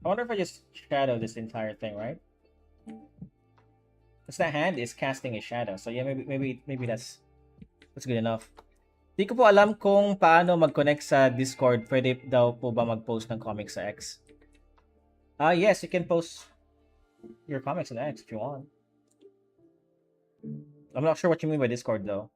A: I wonder if I just shadow this entire thing, right? Because that hand is casting a shadow. So yeah, maybe that's good enough. Di ko po alam kung paano mag-connect sa Discord. Pwede daw po ba mag-post ng comics sa X? Yes, you can post your comics on X if you want. I'm not sure what you mean by Discord though.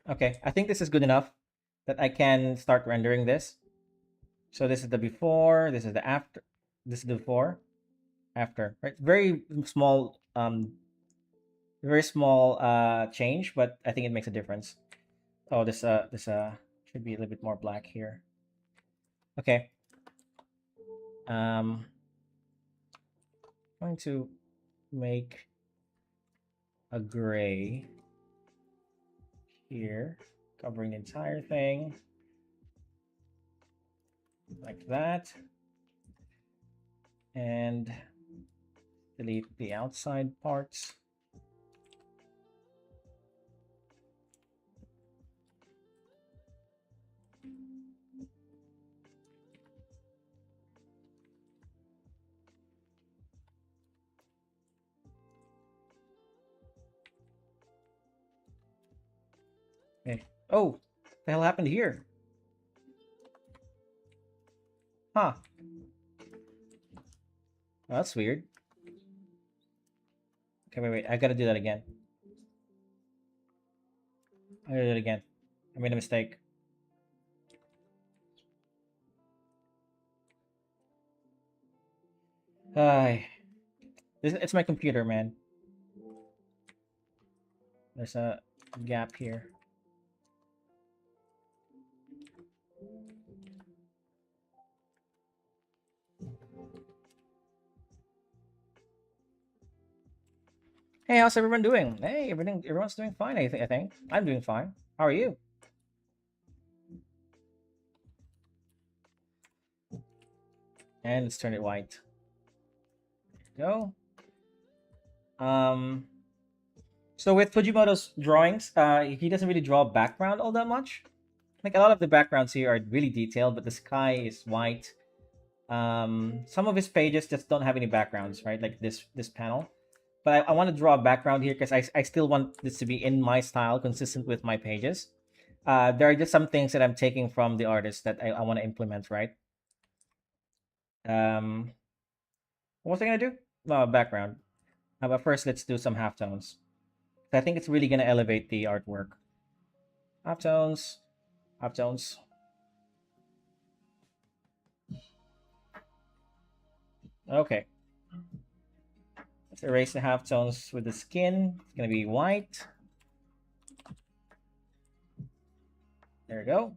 A: Okay, I think this is good enough that I can start rendering this. So this is the before, this is the after, this is the before, after, right? Very small change, but I think it makes a difference. Oh, this should be a little bit more black here. Okay. I'm going to make a gray here, covering the entire thing like that, and delete the outside parts. Okay. Oh, what the hell happened here? Huh. Oh, that's weird. Okay, wait. I gotta do that again. I gotta do it again. I made a mistake. Ay. It's my computer, man. There's a gap here. Hey, how's everyone doing? Hey, everyone's doing fine. I think I'm doing fine. How are you? And let's turn it white. There you go. So with Fujimoto's drawings, he doesn't really draw background all that much. Like a lot of the backgrounds here are really detailed, but the sky is white. Some of his pages just don't have any backgrounds, right? Like this panel. But I want to draw a background here because I still want this to be in my style, consistent with my pages. There are just some things that I'm taking from the artist that I want to implement, right? Um, what was I gonna do? Background. But first, let's do some halftones. I think it's really gonna elevate the artwork. Halftones, halftones. Okay. Let's erase the halftones with the skin. It's gonna be white. There we go.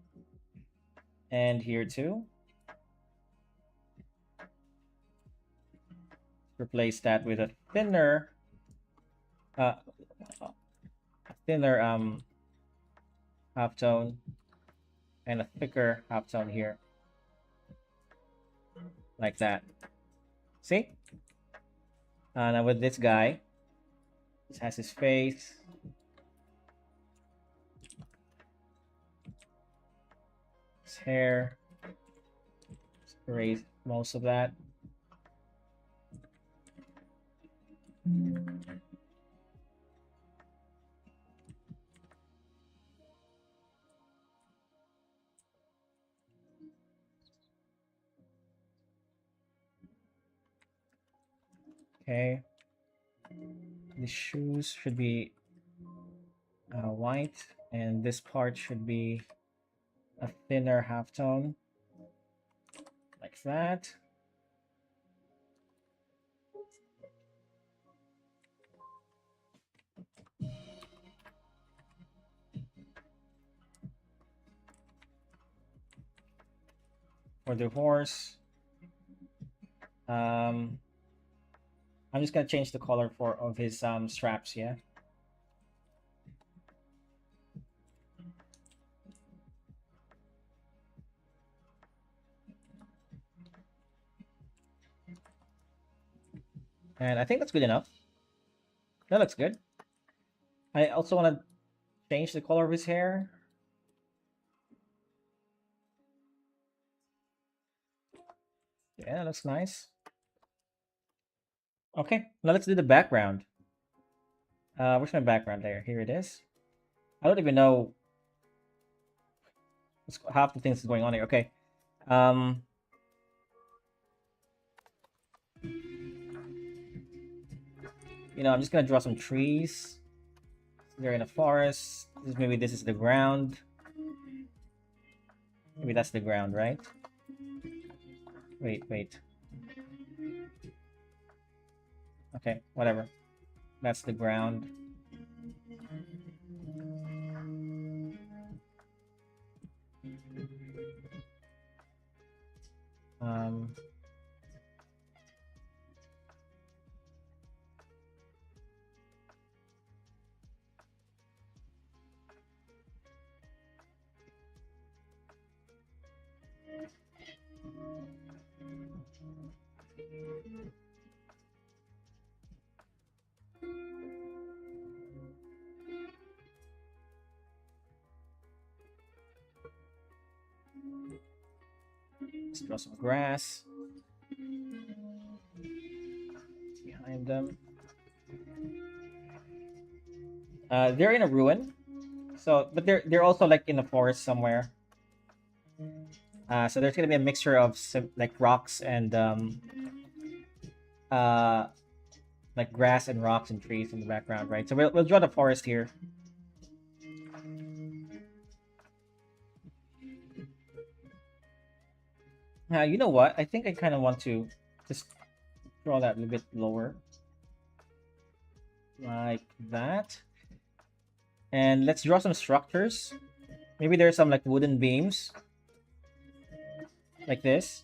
A: And here too. Replace that with a thinner halftone and a thicker halftone here. Like that. See? Now with this guy, this has his face. His hair. Let's erase most of that. Okay. The shoes should be white, and this part should be a thinner halftone, like that. For the horse, I'm just gonna change the color for of his straps. Yeah. And I think that's good enough. That looks good. I also want to change the color of his hair. Yeah, that looks nice. Okay, now let's do the background. Where's my background there? Here it is. I don't even know half the things that's going on here. Okay. Um, I'm just gonna draw some trees. They're in a forest. Maybe this is the ground. Maybe that's the ground, right? Wait. Okay, whatever. That's the ground. Um, let's draw some grass behind them. They're in a ruin, so but they're also like in a forest somewhere. So there's gonna be a mixture of some, like rocks and uh, like grass and rocks and trees in the background, right? So we'll draw the forest here. You know what? I think I kind of want to just draw that a little bit lower, like that. And let's draw some structures. Maybe there's some like wooden beams, like this,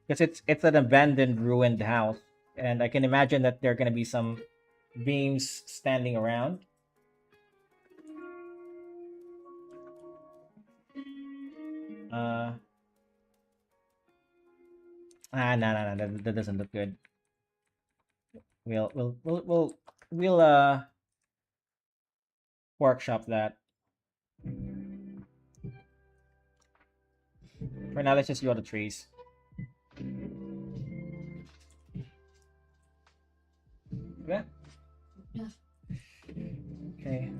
A: because it's an abandoned, ruined house, and I can imagine that there are gonna be some beams standing around. Uh, no, that doesn't look good. We'll workshop that. For now, let's just draw the trees. Yeah. Okay.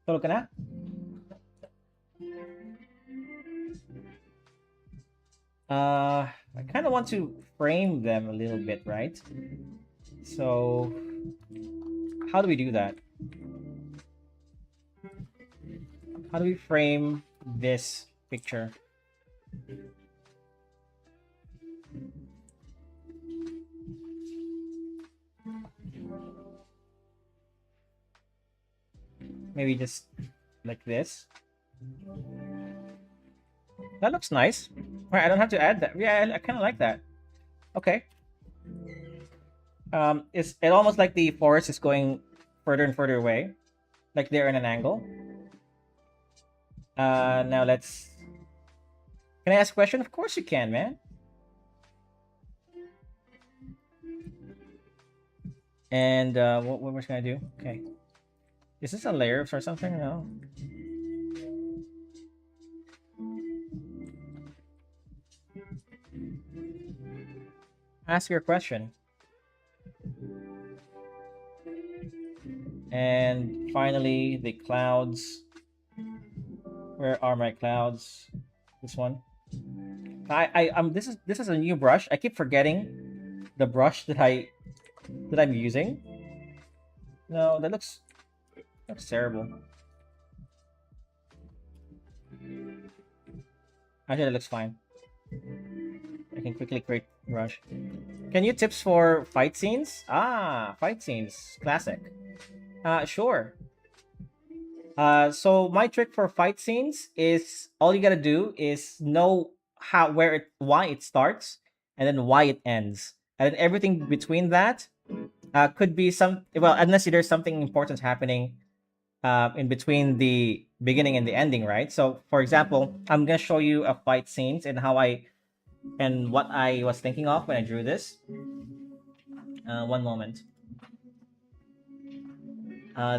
A: Tulog ka na? I kind of want to frame them a little bit, right? So, how do we do that? How do we frame this picture? Maybe just like this. That looks nice. Right, I don't have to add that. Yeah, I kind of like that. Okay. It's it almost like the forest is going further and further away, like they're in an angle. Now let's. Can I ask a question? Of course you can, man. And what was gonna do? Okay. Is this a layer or something? No. Ask your question. And finally, the clouds. Where are my clouds? This one. This is a new brush. I keep forgetting the brush that I'm using. No, that looks terrible. Actually, that looks fine. I can quickly create brush. Can you tips for fight scenes? Ah, fight scenes, classic. Sure. So my trick for fight scenes is all you gotta do is know why it starts, and then why it ends, and then everything between that could be unless there's something important happening in between the beginning and the ending, right? So, for example, I'm gonna show you a fight scenes and what I was thinking of when I drew this. One moment.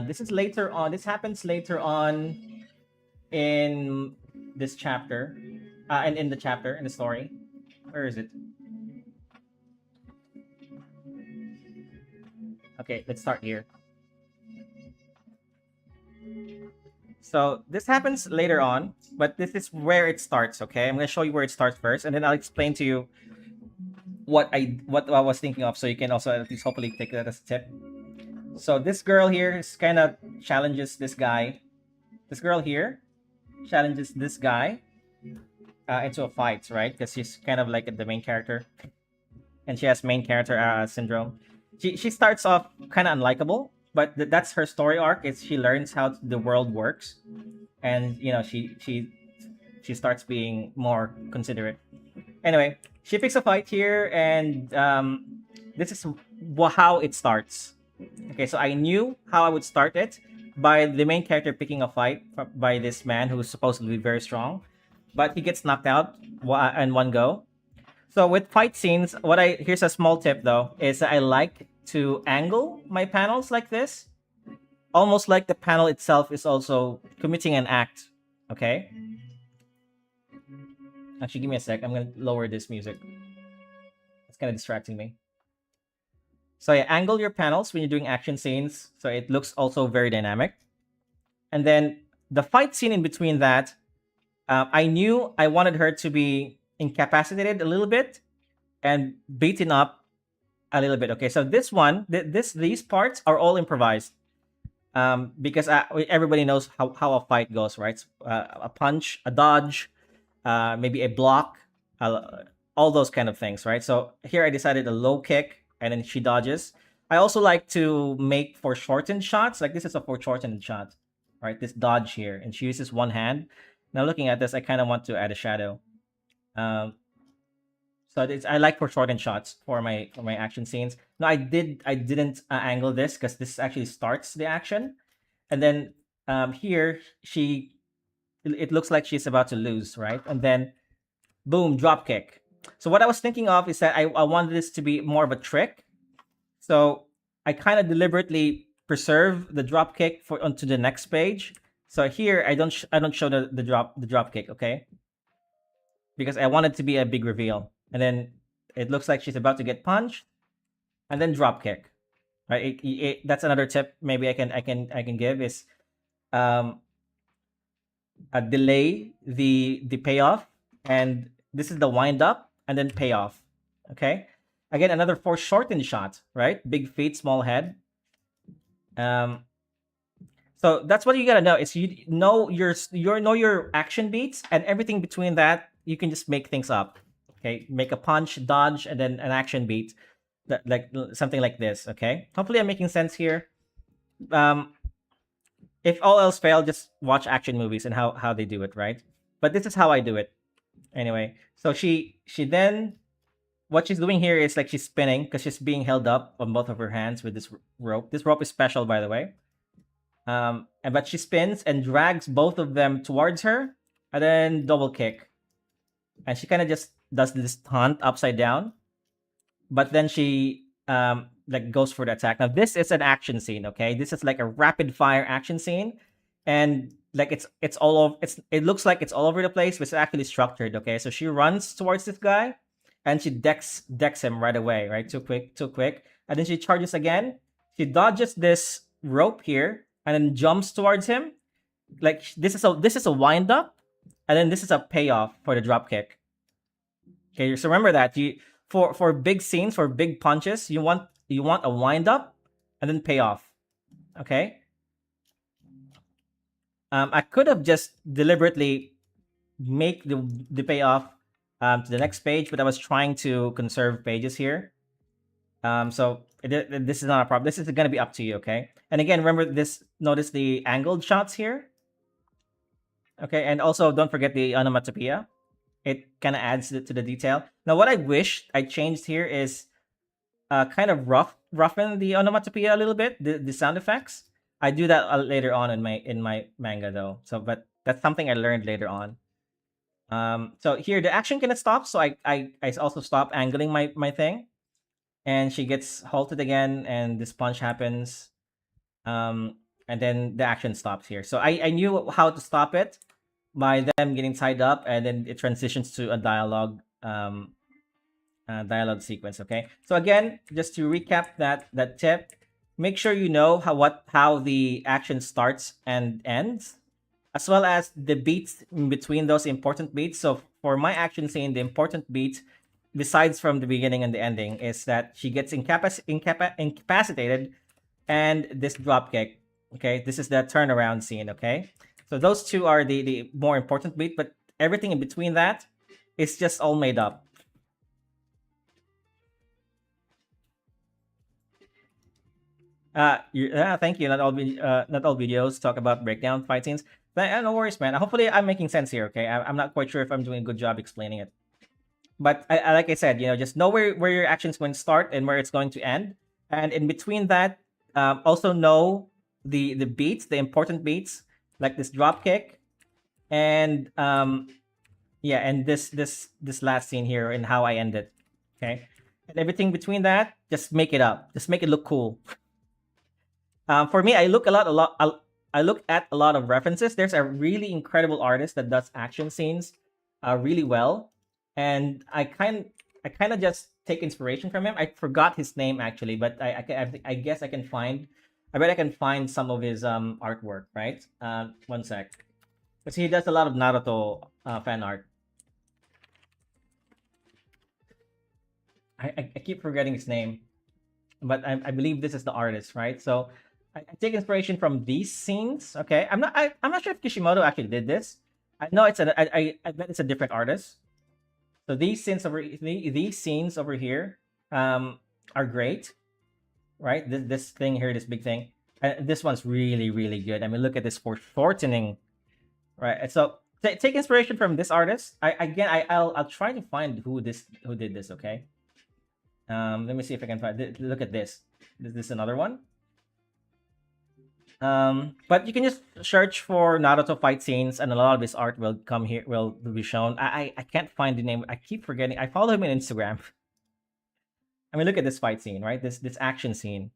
A: This is later on. This happens later on in this chapter, and in the chapter in the story. Where is it? Okay, let's start here. So this happens later on, but this is where it starts. Okay, I'm gonna show you where it starts first, and then I'll explain to you what I was thinking of, so you can also at least hopefully take that as a tip. So this girl here is kind of challenges this guy. This girl here challenges this guy into a fight, right? Because she's kind of like the main character, and she has main character syndrome. She starts off kind of unlikable, but that's her story arc. Is she learns how the world works, and she starts being more considerate. Anyway, she picks a fight here, and this is how it starts. Okay, so I knew how I would start it by the main character picking a fight by this man who's supposed to be very strong, but he gets knocked out in one go. So with fight scenes, here's a small tip though, is I like to angle my panels like this, almost like the panel itself is also committing an act. Okay. Actually, give me a sec. I'm gonna lower this music. It's kind of distracting me. So yeah, angle your panels when you're doing action scenes, so it looks also very dynamic. And then the fight scene in between that, I knew I wanted her to be incapacitated a little bit and beaten up a little bit. Okay, so this one, these parts are all improvised, because everybody knows how a fight goes, right? A punch, a dodge, maybe a block, all those kind of things, right? So here I decided a low kick, and then she dodges. I also like to make foreshortened shots. Like this is a foreshortened shot, right? This dodge here, and she uses one hand. Now looking at this, I kind of want to add a shadow. So I like foreshortened shots for my action scenes. No, I didn't angle this because this actually starts the action, and then here it looks like she's about to lose, right? And then boom, drop kick. So what I was thinking of is that I wanted this to be more of a trick. So I kind of deliberately preserve the drop kick for onto the next page. So here I don't show the drop kick, okay? Because I want it to be a big reveal. And then it looks like she's about to get punched, and then drop kick. Right? That's another tip maybe I can give is delay the payoff, and this is the wind up and then payoff. Okay. Again, another foreshortened shot, right? Big feet, small head. So that's what you gotta know is you know your action beats, and everything between that you can just make things up. Okay, make a punch, dodge, and then an action beat, like something like this. Okay, hopefully I'm making sense here. If all else fail, just watch action movies and how they do it, right? But this is how I do it. Anyway, so she then what she's doing here is like she's spinning because she's being held up on both of her hands with this rope. This rope is special, by the way. But she spins and drags both of them towards her, and then double kick, and she kind of just does this taunt upside down. But then she like goes for the attack. Now this is an action scene, okay? This is like a rapid fire action scene, and like it's all over. It looks like it's all over the place, but it's actually structured. Okay, so she runs towards this guy, and she decks him right away, right? Too quick, and then she charges again. She dodges this rope here, and then jumps towards him. Like this is a wind up, and then this is a payoff for the drop kick. Okay, so remember that you for big scenes, for big punches, you want a wind up and then payoff. Okay. I could have just deliberately make the payoff to the next page, but I was trying to conserve pages here. So this is not a problem. This is going to be up to you, okay? And again, remember this. Notice the angled shots here, okay? And also don't forget the onomatopoeia. It kind of adds to the detail. Now, what I wish I changed here is kind of roughen the onomatopoeia a little bit, the sound effects. I do that later on in my manga though. So, but that's something I learned later on. So here the action cannot stop, so I also stop angling my thing, and she gets halted again, and this punch happens, and then the action stops here. So I knew how to stop it by them getting tied up, and then it transitions to a dialogue sequence. Okay, so again, just to recap that tip, make sure you know how the action starts and ends, as well as the beats in between those important beats. So for my action scene, the important beat, besides from the beginning and the ending, is that she gets incapacitated, and this drop kick. Okay, this is the turnaround scene. Okay, so those two are the more important beat, but everything in between that is just all made up. Thank you. Not all videos talk about breakdown fight scenes. But, no worries, man. Hopefully, I'm making sense here. Okay, I'm not quite sure if I'm doing a good job explaining it, but like I said, just know where your actions going to start and where it's going to end, and in between that, also know the beats, the important beats, like this drop kick, and yeah, and this last scene here and how I end it. Okay, and everything between that, just make it up. Just make it look cool. For me, I look at a lot of references. There's a really incredible artist that does action scenes, really well, and I kind of just take inspiration from him. I forgot his name actually, but I guess I can find. I bet I can find some of his artwork. Right? One sec. Because he does a lot of Naruto fan art. I keep forgetting his name, but I believe this is the artist, right? So I take inspiration from these scenes. Okay, I'm not sure if Kishimoto actually did this. I know I bet it's a different artist. So these scenes over here are great, right? This thing here, this big thing, this one's really good. I mean, look at this shortening, right? So take inspiration from this artist. I'll try to find who did this. Okay. Let me see if I can find. Look at this. Is this another one? But you can just search for Naruto fight scenes, and a lot of his art will come here. Will be shown. I can't find the name. I keep forgetting. I follow him on Instagram. I mean, look at this fight scene, right? This action scene,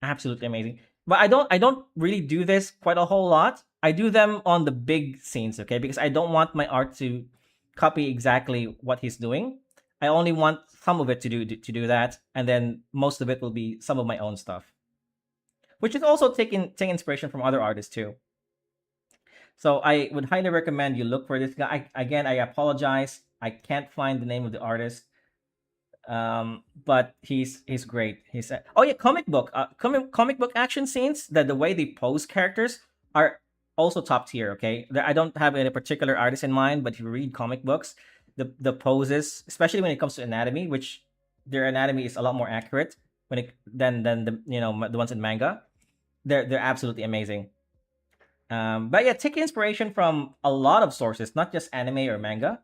A: absolutely amazing. But I don't really do this quite a whole lot. I do them on the big scenes, okay? Because I don't want my art to copy exactly what he's doing. I only want some of it to do that, and then most of it will be some of my own stuff, which is also taking inspiration from other artists too. So I would highly recommend you look for this guy. I apologize, I can't find the name of the artist, but he's great. He's oh yeah, comic book action scenes. That the way they pose characters are also top tier. Okay, I don't have any particular artist in mind, but if you read comic books, the poses, especially when it comes to anatomy, which their anatomy is a lot more accurate than the ones in manga. They're absolutely amazing. But yeah, take inspiration from a lot of sources, not just anime or manga.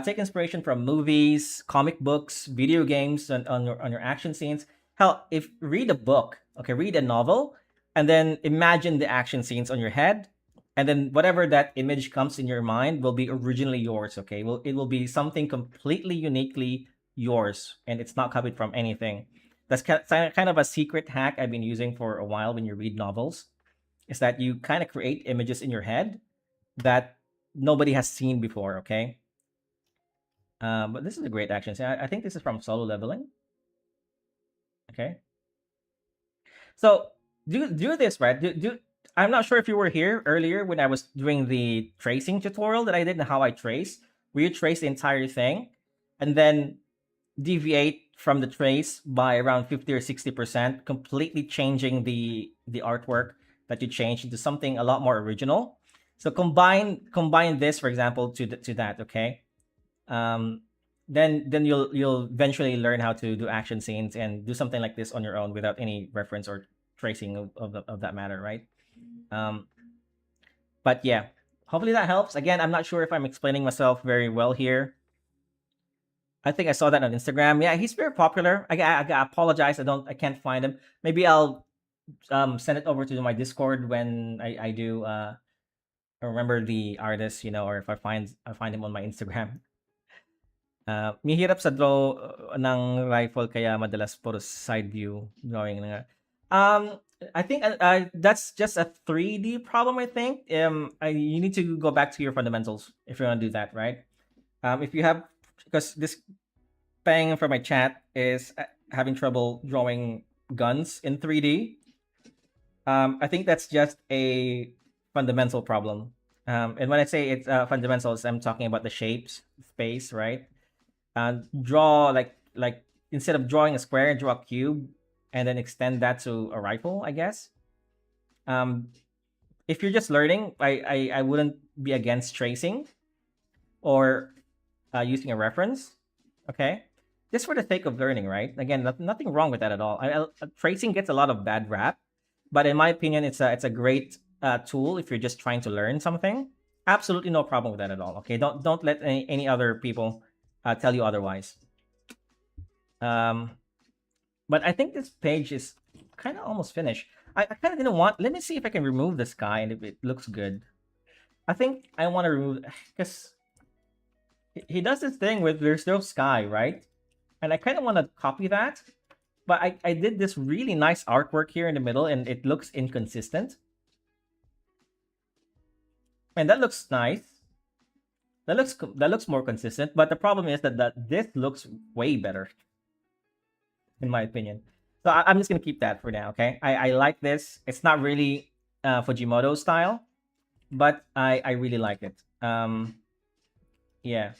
A: Take inspiration from movies, comic books, video games, on your action scenes. Hell, if read a book, okay, read a novel, and then imagine the action scenes on your head, and then whatever that image comes in your mind will be originally yours. Okay, it will be something completely uniquely yours, and it's not copied from anything. That's kind of a secret hack I've been using for a while when you read novels, is that you kind of create images in your head that nobody has seen before. Okay. But this is a great action. So I think this is from Solo Leveling. Okay. So do this, right? I'm not sure if you were here earlier when I was doing the tracing tutorial that I did and how I trace. Where you trace the entire thing and then deviate from the trace by around 50 or 60%, completely changing the artwork that you changed into something a lot more original. So combine this, for example, to that. Okay. um, then you'll eventually learn how to do action scenes and do something like this on your own without any reference or tracing of that matter, right? um, but yeah, hopefully that helps. Again, I'm not sure if I'm explaining myself very well here. I think I saw that on Instagram. Yeah, he's very popular. I apologize, I can't find him. Maybe I'll send it over to my Discord when I do remember the artist, or if I find him on my Instagram. Mahirap sa draw ng rifle kaya madalas puro side view drawing na nga. I think that's just a 3D problem, I think. You need to go back to your fundamentals if you want to do that, right? If you have, because this Pang from my chat is having trouble drawing guns in 3D. I think that's just a fundamental problem. And when I say it's fundamentals, I'm talking about the shapes, space, right? Draw like instead of drawing a square, draw a cube, and then extend that to a rifle, I guess. Um, if you're just learning, I wouldn't be against tracing or using a reference. Okay, just for the sake of learning, right? Again, nothing wrong with that at all. Tracing gets a lot of bad rap, but in my opinion, it's a great tool if you're just trying to learn something. Absolutely no problem with that at all. Okay, don't let any other people tell you otherwise. Um, but I think this page is kind of almost finished. I kind of didn't want. Let me see if I can remove this guy and if it looks good. I think I want to remove because he does this thing with there's no sky, right? And I kind of want to copy that, but I did this really nice artwork here in the middle, and it looks inconsistent. And that looks nice. That looks more consistent, but the problem is that this looks way better, in my opinion. So I'm just gonna keep that for now. Okay, I like this. It's not really Fujimoto style, but I really like it. Yeah,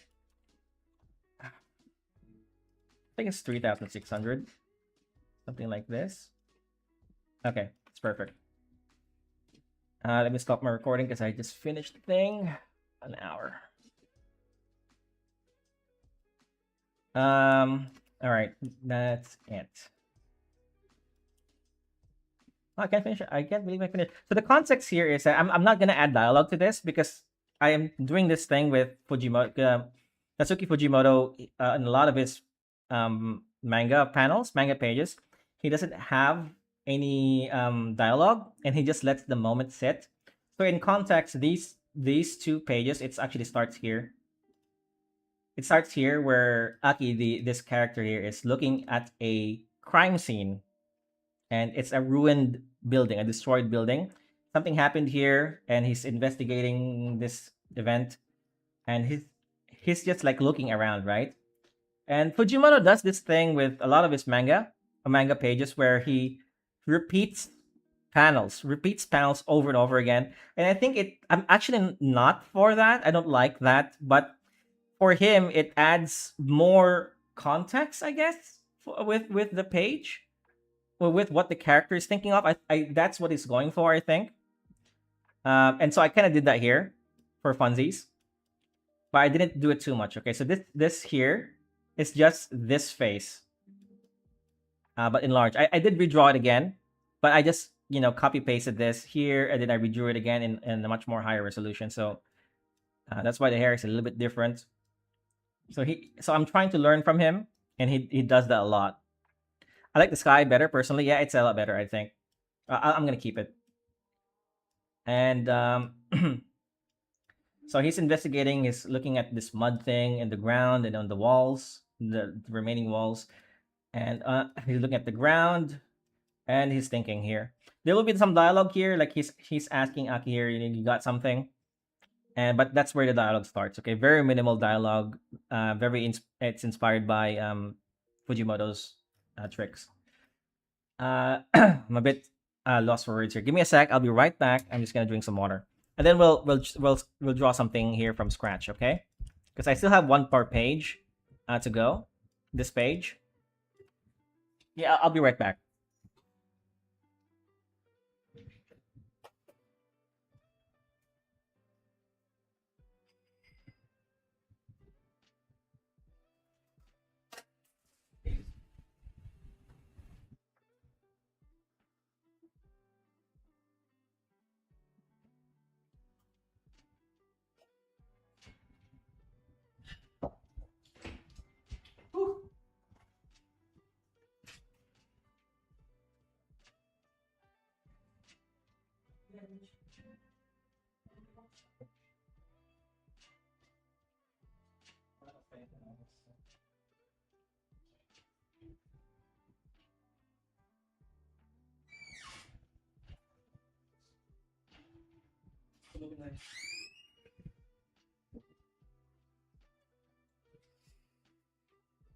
A: I think it's 3,600, something like this. Okay, it's perfect. Let me stop my recording because I just finished the thing. An hour. All right, that's it. Oh, I can't finish it. I can't believe I finished. So the context here is that I'm not gonna add dialogue to this because I am doing this thing with Fujimoto, Natsuki Fujimoto, in a lot of his manga panels, manga pages. He doesn't have any dialogue, and he just lets the moment sit. So in context, these two pages, it actually starts here. It starts here where Aki, this character here, is looking at a crime scene, and it's a ruined building, a destroyed building. Something happened here, and he's investigating this event, and he's just like looking around, right? And Fujimoto does this thing with a lot of his manga pages, where he repeats repeats panels over and over again. And I think I'm actually not for that. I don't like that, but for him, it adds more context, I guess, with the page, or with what the character is thinking of. I that's what he's going for, I think. And so I kind of did that here for funsies, but I didn't do it too much. Okay, so this here is just this face, but enlarged. I did redraw it again, but I just copy pasted this here, and then I redrew it again in a much more higher resolution. So that's why the hair is a little bit different. So I'm trying to learn from him, and he does that a lot. I like the sky better personally. Yeah, it's a lot better, I think. I'm gonna keep it. And so he's investigating. He's looking at this mud thing in the ground and on the walls, the remaining walls. And he's looking at the ground, and he's thinking here. There will be some dialogue here, like he's asking Aki here, you got something, and but that's where the dialogue starts. Okay, very minimal dialogue. It's inspired by Fujimoto's tricks. I'm a bit lost for words here. Give me a sec. I'll be right back. I'm just gonna drink some water, and then we'll draw something here from scratch. Okay, because I still have one part page to go. This page. Yeah, I'll be right back.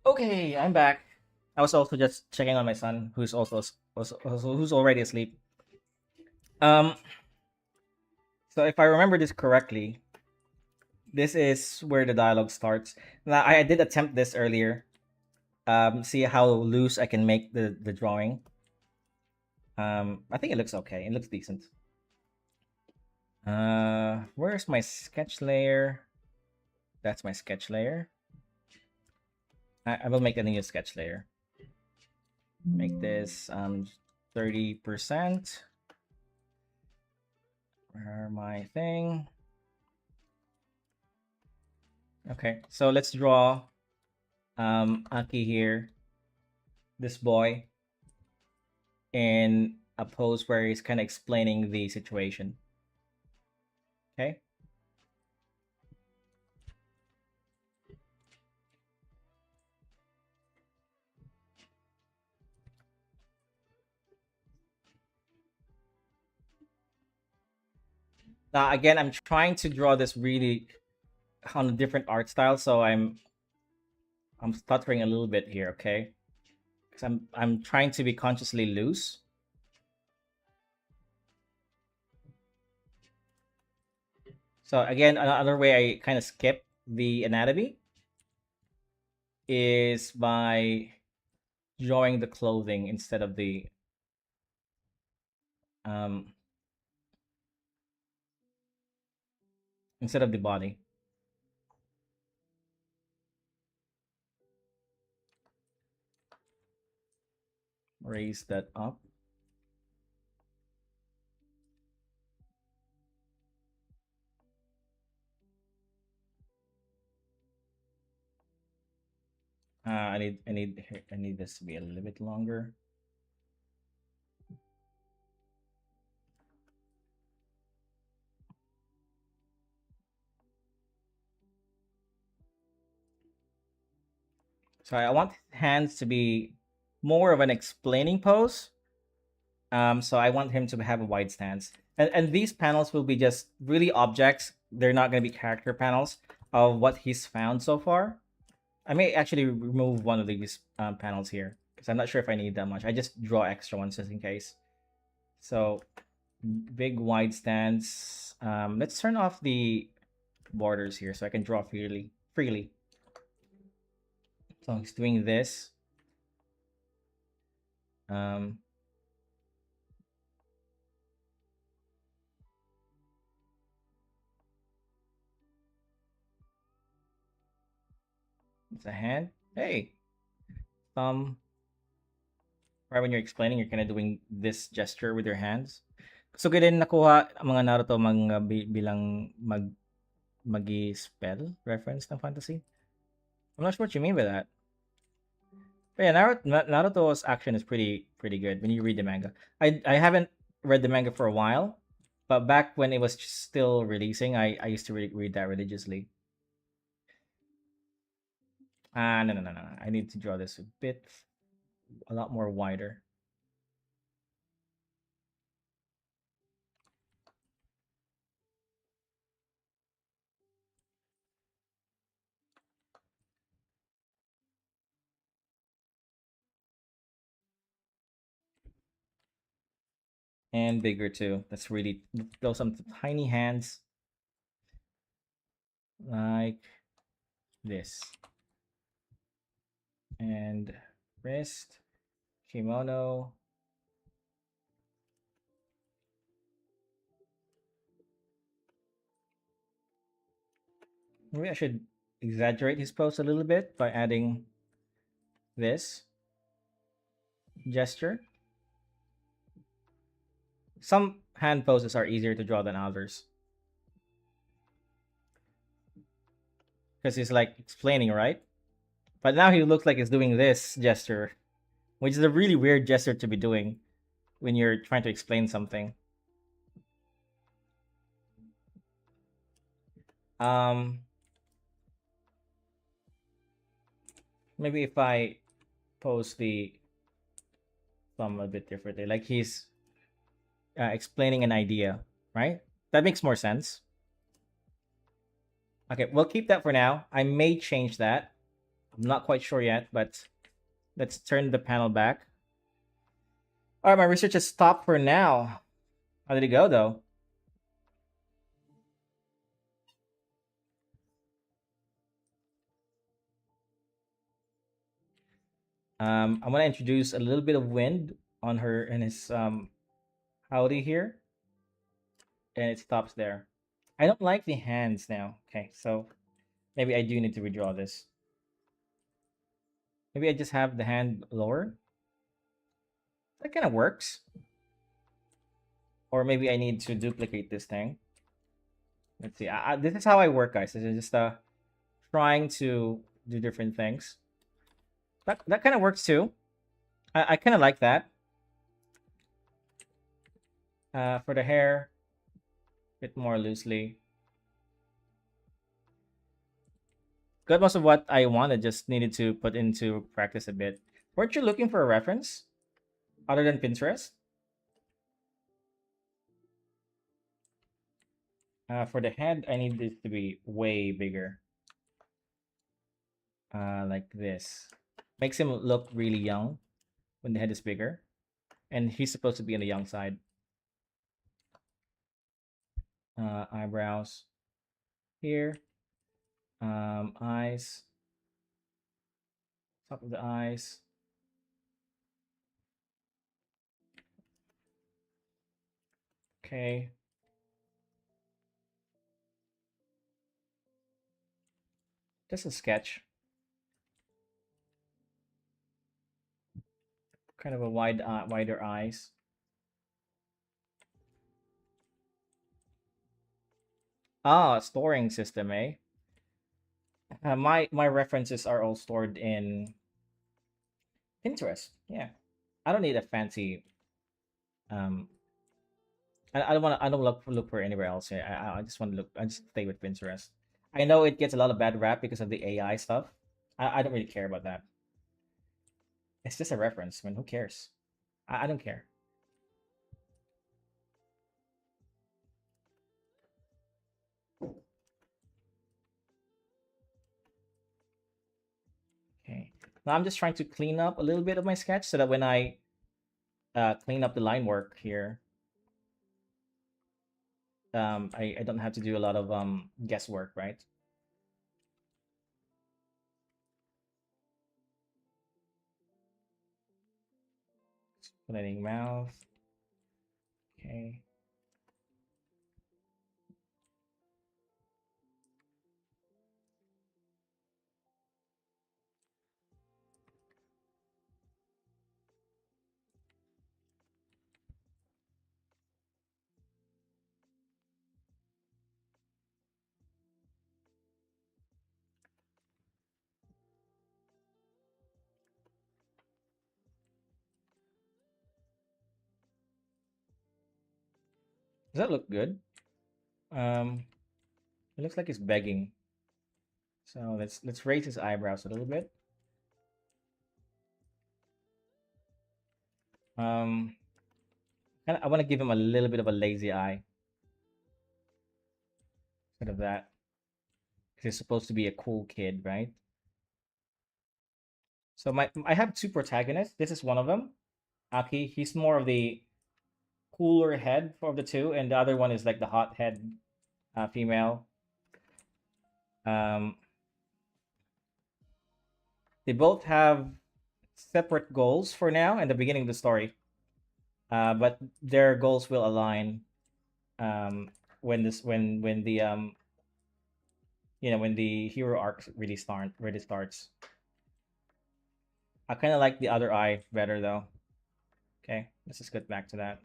A: Okay, I'm back. I was also just checking on my son, who's already asleep. Um, so if I remember this correctly, this is where the dialogue starts. Now I did attempt this earlier. See how loose I can make the drawing. I think it looks okay. It looks decent. Where's my sketch layer? That's my sketch layer. I will make a new sketch layer. Make this 30%. Where my thing? Okay, so let's draw Aki here, this boy, in a pose where he's kind of explaining the situation. Okay. Now again, I'm trying to draw this really on a different art style, so I'm stuttering a little bit here, okay? Because I'm trying to be consciously loose. So again, another way I kind of skip the anatomy is by drawing the clothing um instead of the body. Raise that up. I need this to be a little bit longer. So I want hands to be more of an explaining pose. So I want him to have a wide stance. And these panels will be just really objects. They're not going to be character panels of what he's found so far. I may actually remove one of these panels here because I'm not sure if I need that much. I just draw extra ones just in case. So big wide stance. Let's turn off the borders here so I can draw freely. So he's doing this. Um, it's a hand. Hey, thumb. Right when you're explaining, you're kind of doing this gesture with your hands. So din nakuha ang mga Naruto bilang magi spell reference ng fantasy. I'm not sure what you mean by that. But yeah, Naruto's action is pretty good when you read the manga. I haven't read the manga for a while, but back when it was still releasing, I used to read that religiously. No. I need to draw this a bit. a lot more wider. And bigger too. That's really those some tiny hands like this. And wrist, kimono. Maybe I should exaggerate his pose a little bit by adding this gesture. Some hand poses are easier to draw than others because he's like explaining, right? But now he looks like he's doing this gesture, which is a really weird gesture to be doing when you're trying to explain something. Um, Maybe if I pose the thumb a bit differently, like he's explaining an idea, right? That makes more sense. Okay, we'll keep that for now. I may change that. I'm not quite sure yet, but let's turn the panel back. All right, my research has stopped for now. How did it go, though? I'm gonna introduce a little bit of wind on her and his howdy here, and it stops there. I don't like the hands now. Okay, so maybe I do need to redraw this. Maybe I just have the hand lower. That kind of works. Or maybe I need to duplicate this thing. Let's see. This is how I work, guys. This is just trying to do different things. That kind of works too. I kind of like that. For the hair, a bit more loosely. Got most of what I wanted. Just needed to put into practice a bit. Weren't you looking for a reference other than Pinterest? For the head, I need this to be way bigger. Like this. Makes him look really young when the head is bigger. And he's supposed to be on the young side. Eyebrows here. Eyes. Top of the eyes. Okay. Just a sketch. Kind of a wider eyes. Ah, storing system, eh? My references are all stored in Pinterest. Yeah, I don't need a fancy. Um, I don't want to. I don't look for anywhere else. I just want to look. I just stay with Pinterest. I know it gets a lot of bad rap because of the AI stuff. I don't really care about that. It's just a reference. I mean, who cares? I don't care. Okay. Now I'm just trying to clean up a little bit of my sketch so that when I clean up the line work here, I don't have to do a lot of guesswork, right? Letting mouth. Okay. Does that look good? It looks like he's begging. So let's raise his eyebrows a little bit. Um, I want to give him a little bit of a lazy eye instead of that. 'Cause he's supposed to be a cool kid, right? So my I have two protagonists. This is one of them. Aki. He's more of the cooler head of the two, and the other one is like the hot head female. Um, they both have separate goals for now and the beginning of the story, but their goals will align when the when the hero arc really starts. I kind of like the other eye better though. Okay, let's just get back to that.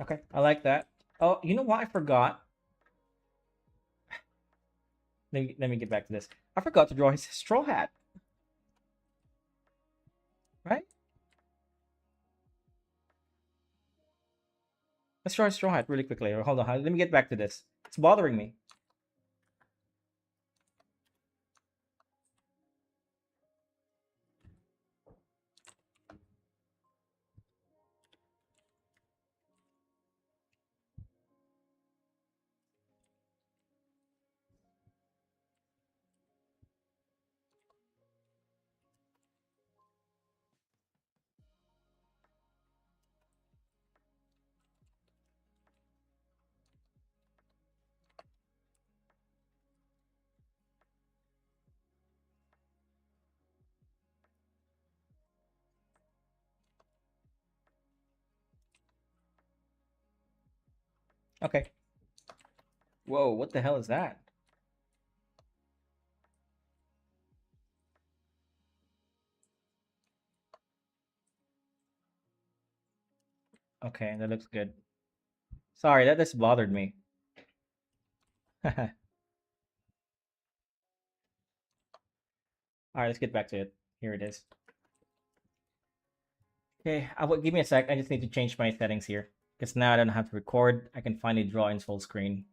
A: Okay, I like that. Oh, you know what? I forgot. Let me get back to this. I forgot to draw his straw hat. Right? Let's draw his straw hat really quickly. Hold on. Let me get back to this. It's bothering me. Okay. Whoa, what the hell is that? Okay, that looks good. Sorry, that just bothered me. All right, let's get back to it. Here it is. Okay, give me a sec. I just need to change my settings here because now I don't have to record. I can finally draw in full screen.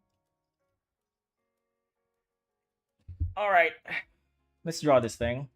A: All right, let's draw this thing.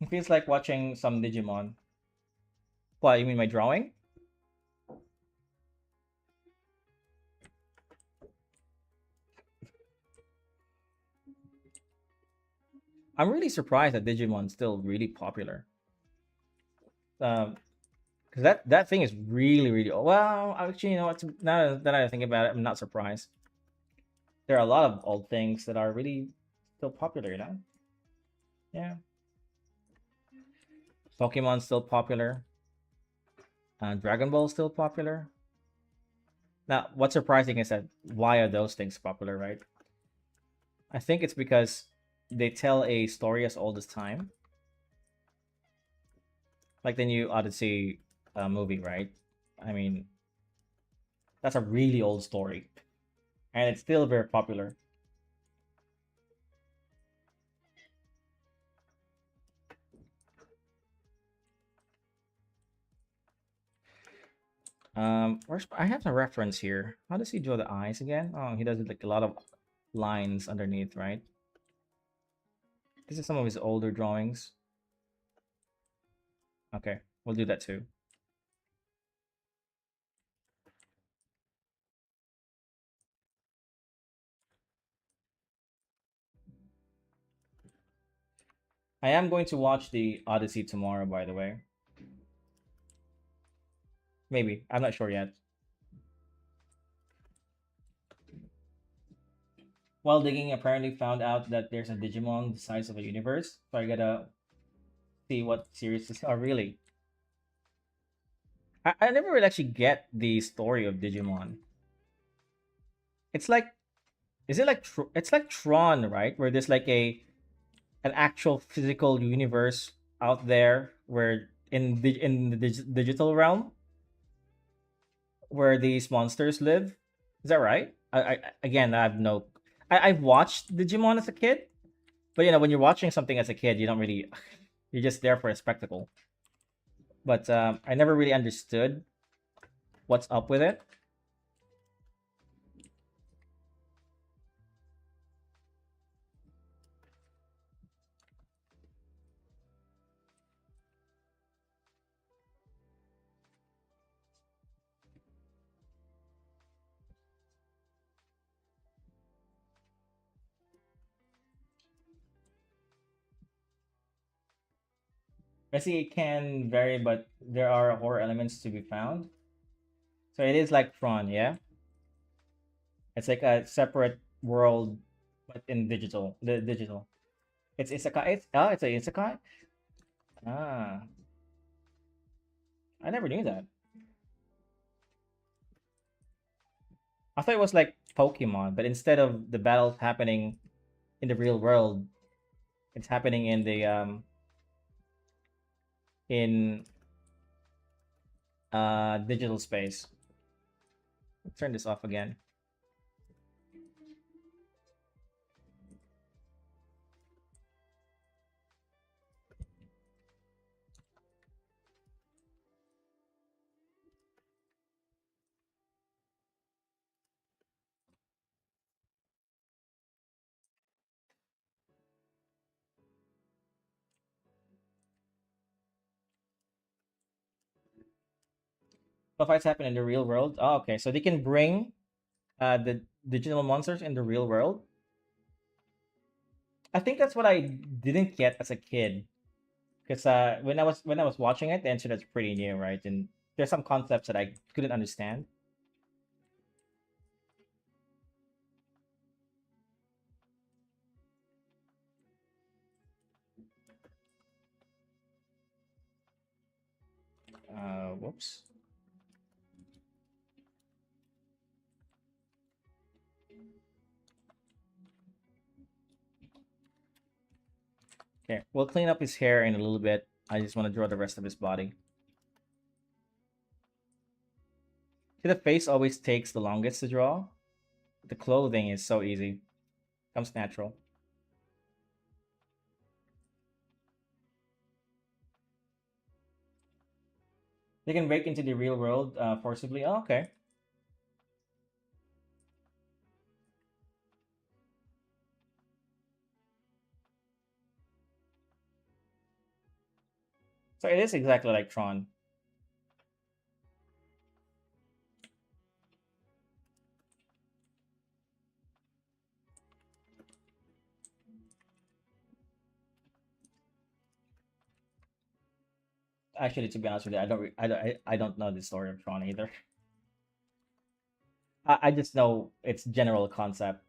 A: It feels like watching some Digimon. What, you mean my drawing? I'm really surprised that Digimon's still really popular. Because that thing is really really old. Well, actually, you know what? Now that I think about it, I'm not surprised. There are a lot of old things that are really still popular. You know? Yeah. Pokemon's still popular. Dragon Ball's still popular. Now, what's surprising is that why are those things popular, right? I think it's because they tell a story as old as time, like the new Odyssey movie, right? I mean, that's a really old story, and it's still very popular. Where's I have a reference here. How does he draw the eyes again? Oh, he does like a lot of lines underneath, right? This is some of his older drawings. Okay, we'll do that too. I am going to watch the Odyssey tomorrow, by the way. Maybe. I'm not sure yet. While digging, apparently found out that there's a Digimon the size of a universe. So I gotta see what series this are really. I never really actually get the story of Digimon. It's like, is it like it's like Tron, right? Where there's like an actual physical universe out there where in the digital realm where these monsters live. Is that right? Again, I have no. I've watched Digimon as a kid, but when you're watching something as a kid, you don't really. You're just there for a spectacle. But I never really understood what's up with it. I see it can vary, but there are horror elements to be found. So it is like Tron, yeah. It's like a separate world, but in digital. The digital. It's isekai. It's a isekai. Ah, I never knew that. I thought it was like Pokemon, but instead of the battles happening in the real world, it's happening in the in digital space. Turn this off again. So fights happen in the real world. Oh, okay. So they can bring the digital monsters in the real world. I think that's what I didn't get as a kid. Because when I was watching it, the internet's pretty new, right? And there's some concepts that I couldn't understand. Whoops. Okay, we'll clean up his hair in a little bit. I just want to draw the rest of his body. See, the face always takes the longest to draw. The clothing is so easy. Comes natural. They can break into the real world forcibly. Oh, okay. So it is exactly like Tron. Actually, to be honest with you, I don't know the story of Tron either. I just know its general concept,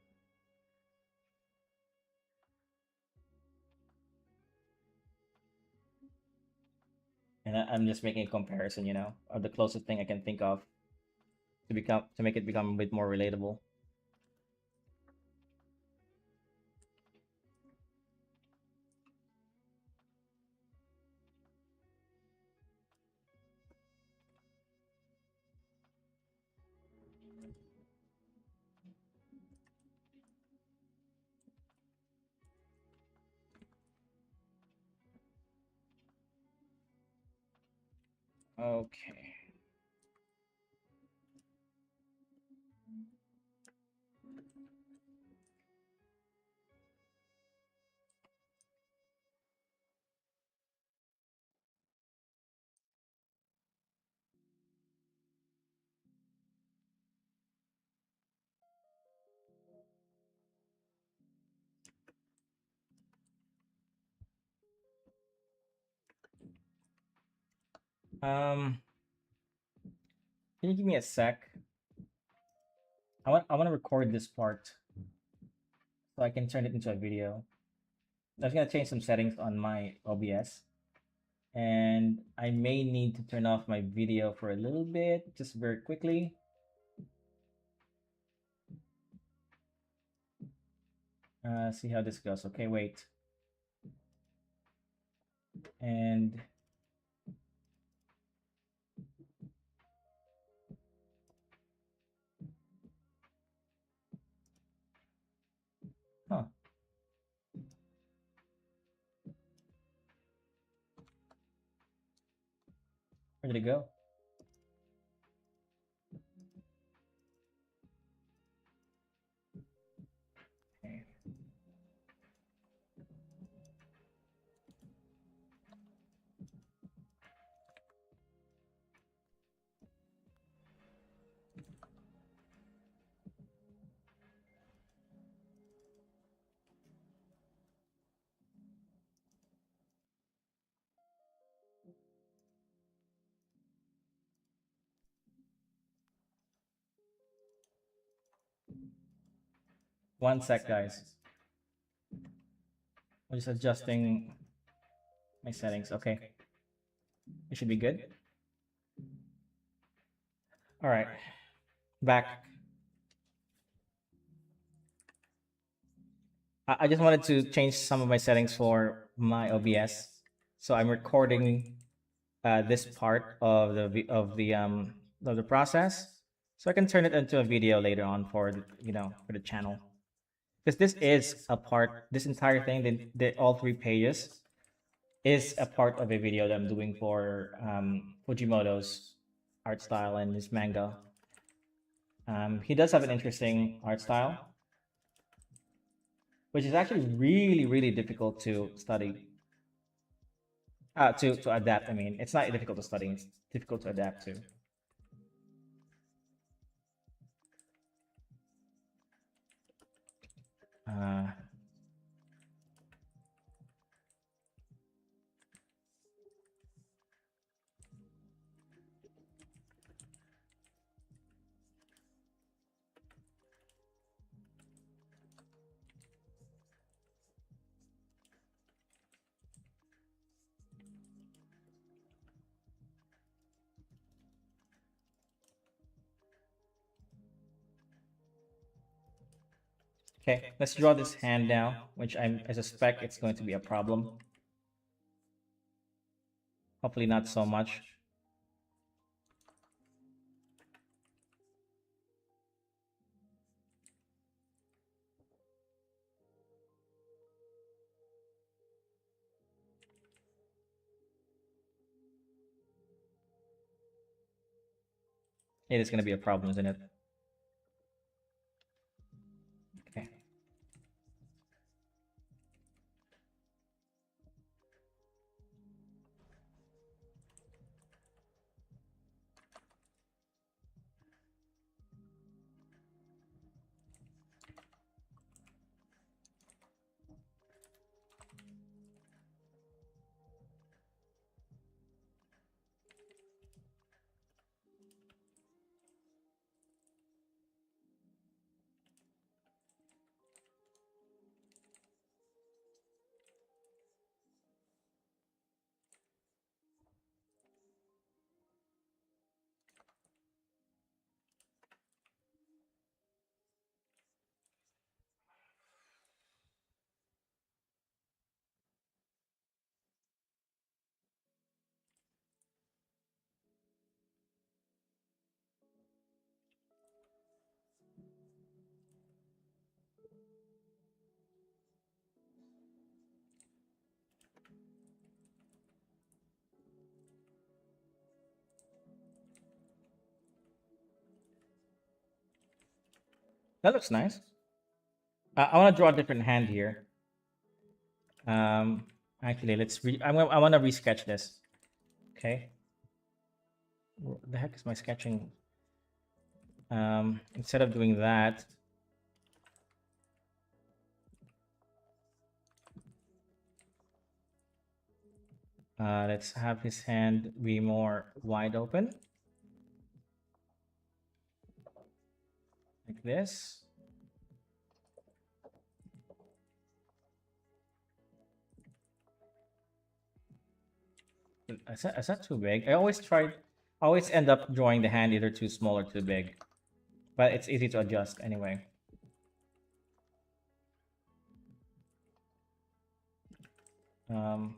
A: and I'm just making a comparison, of the closest thing I can think of to make it become a bit more relatable. Okay. Um, Can you give me a sec? I want to record this part so I can turn it into a video. I was gonna change some settings on my OBS, and I may need to turn off my video for a little bit, just very quickly. See how this goes. Okay, wait. And huh, where did it go? Okay. One sec, guys. I'm just adjusting my settings. Okay, it should be good. All right, back. I just wanted to change some of my settings for my OBS. So I'm recording this part of the process, so I can turn it into a video later on for for the channel. Because this is a part, this entire thing, all three pages is a part of a video that I'm doing for Fujimoto's art style and his manga. He does have an interesting art style, which is actually really, really difficult to study. To adapt. I mean, it's not difficult to study; it's difficult to adapt to. Uh, okay, let's draw this hand now, which I suspect it's going to be a problem. Hopefully, not so much. It is going to be a problem, isn't it? Okay. That looks nice. I want to draw a different hand here. Um, actually, I want to resketch this. Okay. What the heck is my sketching? Instead of doing that, let's have his hand be more wide open. this. Is that too big? I always end up drawing the hand either too small or too big. But it's easy to adjust anyway. Um,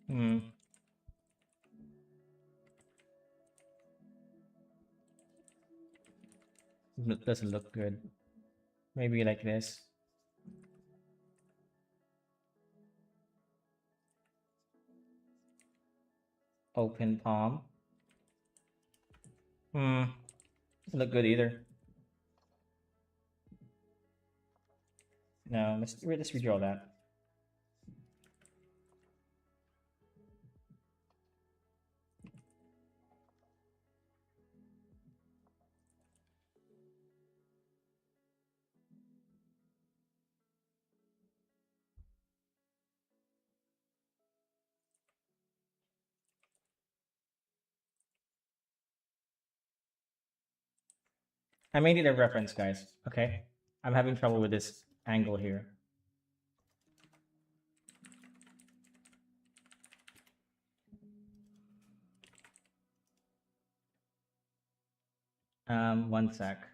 A: hmm, it doesn't look good. Maybe like this. Open palm. Hmm, doesn't look good either. No, let's redraw that. I made it a reference, guys. Okay, I'm having trouble with this angle here. One sec.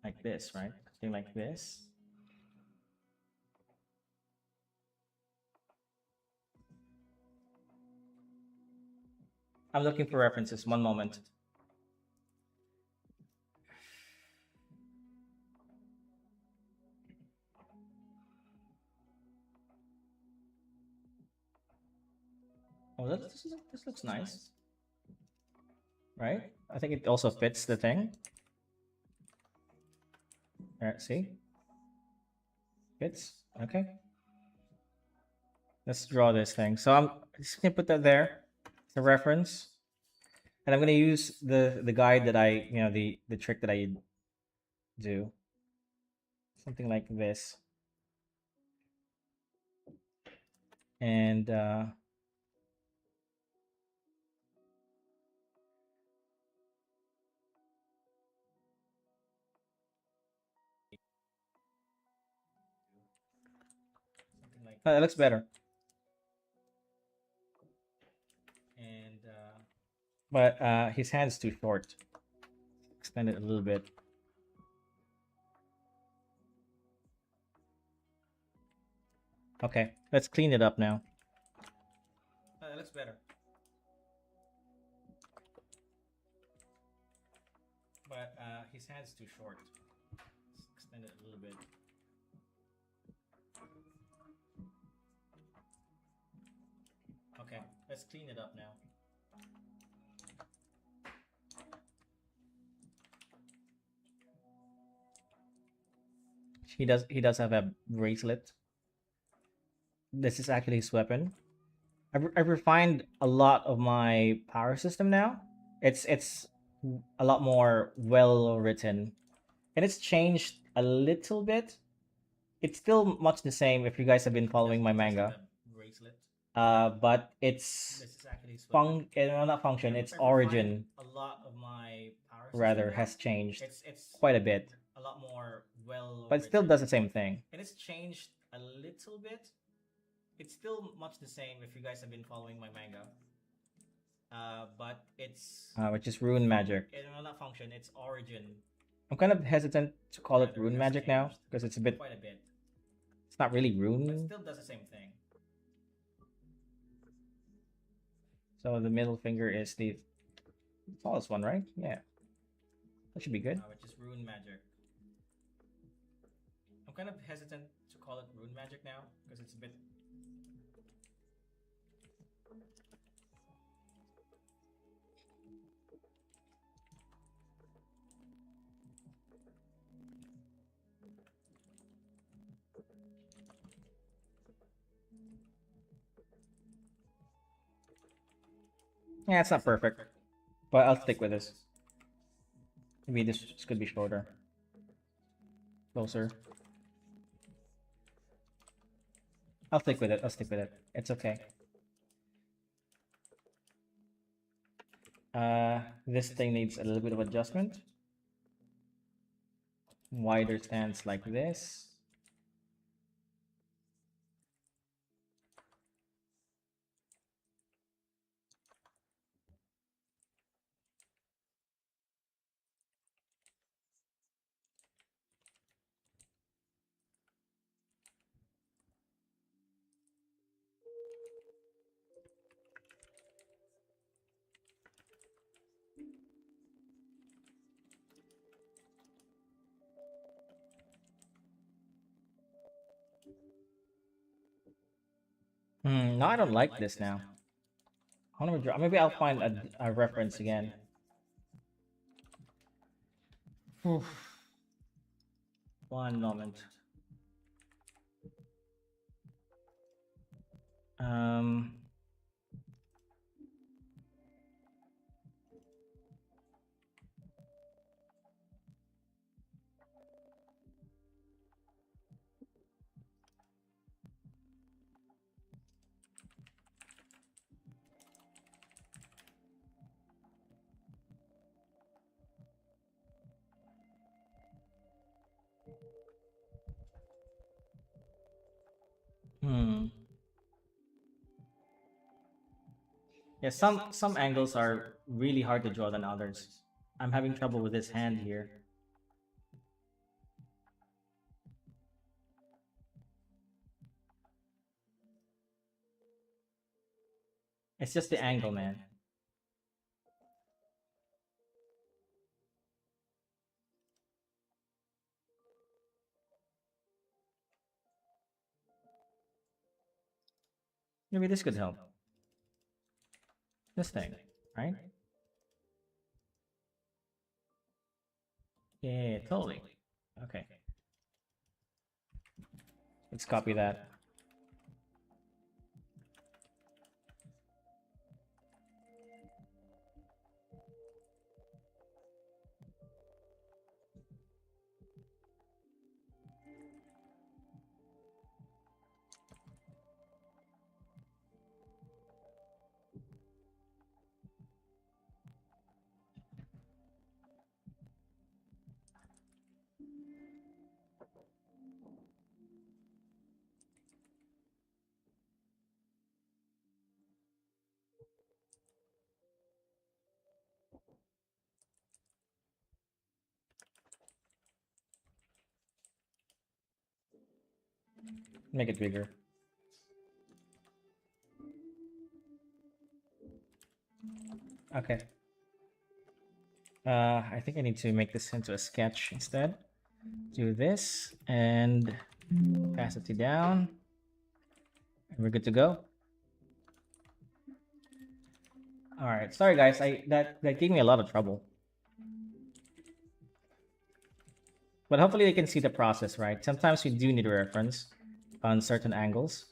A: Like this, right? Something like this. I'm looking for references. One moment. Oh, this looks nice, right? I think it also fits the thing. All right, see? Fits. Okay. Let's draw this thing. So I'm just gonna put that there, the reference, and I'm gonna use the guide that the trick that I do, something like this, and that looks better. And but his hand's too short. Extend it a little bit. Okay, let's clean it up now. That looks better. But his hand's too short. Let's extend it a little bit. Okay, let's clean it up now. He does have a bracelet. This is actually his weapon. I've refined a lot of my power system now. It's a lot more well written, and it's changed a little bit. It's still much the same if you guys have been following my manga. But its not function, its origin a lot of my power rather has changed quite a bit. A lot more well, but it still does the same thing. And it's changed a little bit. It's still much the same if you guys have been following my manga. But it's which is rune magic. Not function, its origin. I'm kind of hesitant to call it rune magic now because it's a bit quite a bit. It's not really rune. But it still does the same thing. So the middle finger is the tallest one, right? Yeah. That should be good. Which is rune magic. I'm kind of hesitant to call it rune magic now because it's a bit. Yeah, it's not perfect, but I'll stick with this. Maybe this could be shorter, closer. I'll stick with it. I'll stick with it. It's okay. This thing needs a little bit of adjustment. Wider stance like this. No, I don't like this now. I want to draw. Maybe I'll find a reference again. Oof. One moment. Um. Hmm. Yeah, some angles are really hard to draw than others. I'm having trouble with this hand here. It's just the angle, man. Maybe this could help. This thing, right? Yeah, totally. Okay, let's copy that. Make it bigger. Okay. I think I need to make this into a sketch instead. Do this and opacity down, and we're good to go. All right. Sorry, guys. That gave me a lot of trouble, but hopefully they can see the process, right? Sometimes we do need a reference on certain angles.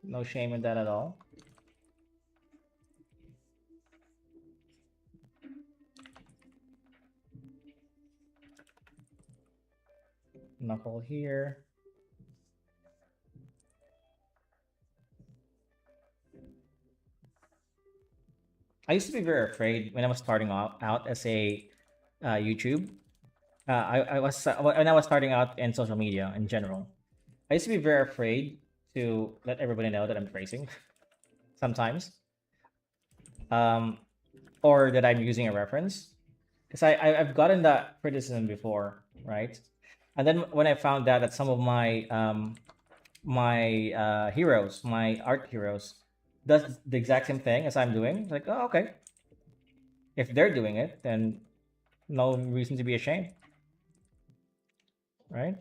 A: No shame in that at all. Knuckle here. I used to be very afraid when I was starting out as a YouTube. I was when I was starting out in social media in general. I used to be very afraid to let everybody know that I'm tracing sometimes, um, or that I'm using a reference. Because I've gotten that criticism before, right? And then when I found out that some of my heroes, my art heroes, does the exact same thing as I'm doing, it's like, oh, okay. If they're doing it, then no reason to be ashamed, right?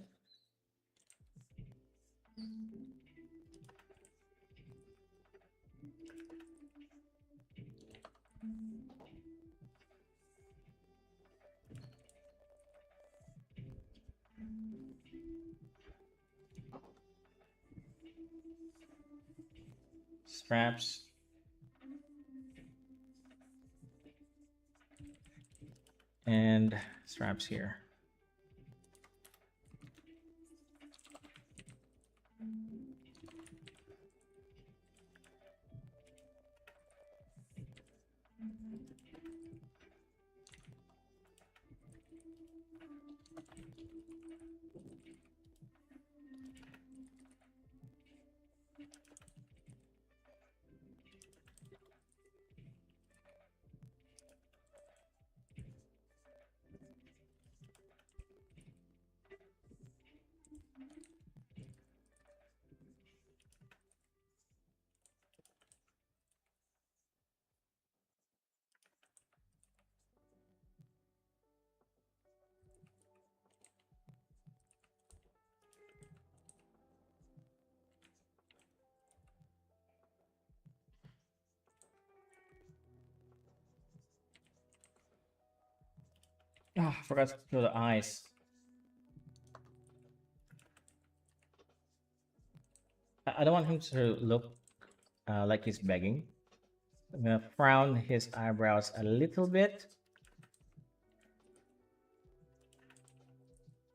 A: Straps. And straps here. Ah, I forgot to do the eyes. I don't want him to look like he's begging. I'm gonna frown his eyebrows a little bit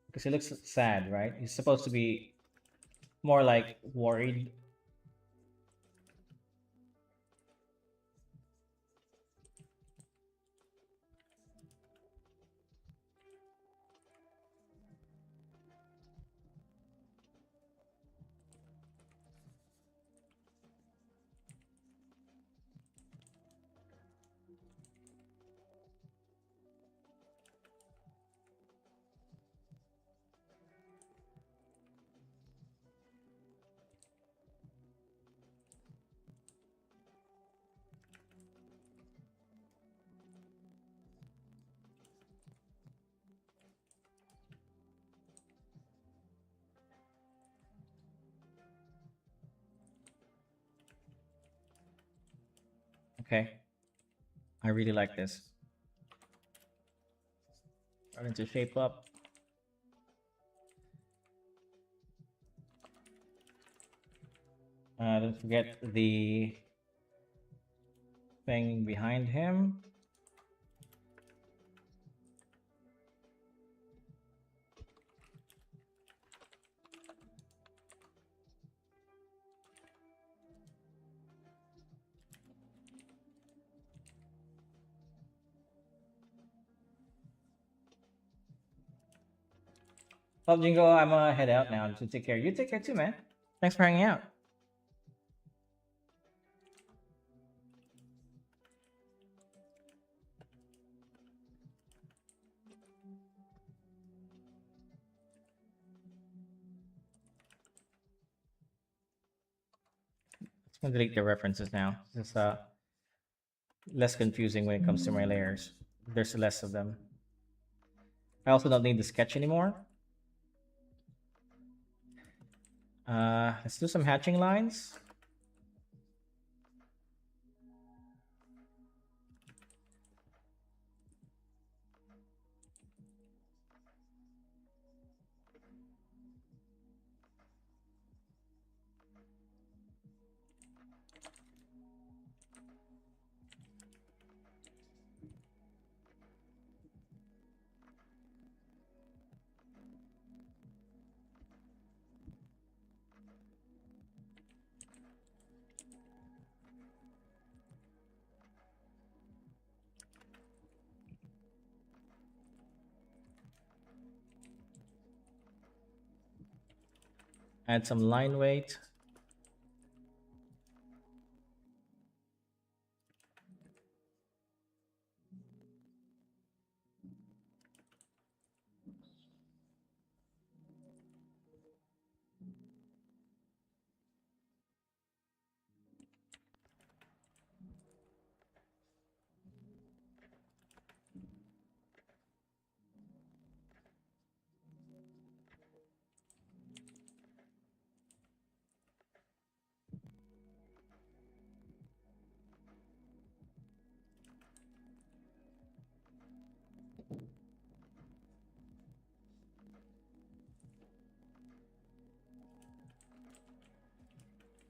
A: because he looks sad, right? He's supposed to be more like worried. Okay, I really like this. Starting to shape up. Don't forget the thing behind him. Well, Jingo, I'm gonna head out now to take care. You take care too, man. Thanks for hanging out. Let's gonna delete the references now. It's less confusing when it comes to my layers. There's less of them. I also don't need the sketch anymore. Let's do some hatching lines. Add some line weight.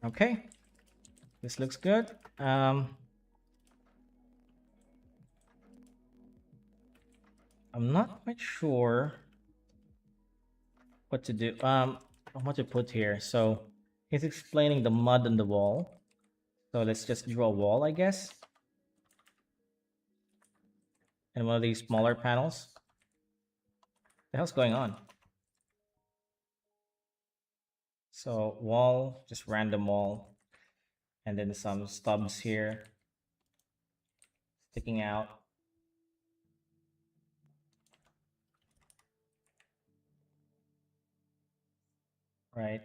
A: Okay, This looks good. Um, I'm not quite sure what to do. What to put here. So he's explaining the mud on the wall. So let's just draw a wall, I guess, and one of these smaller panels. The hell's going on? So wall, just random wall, and then some stubs here sticking out. Right.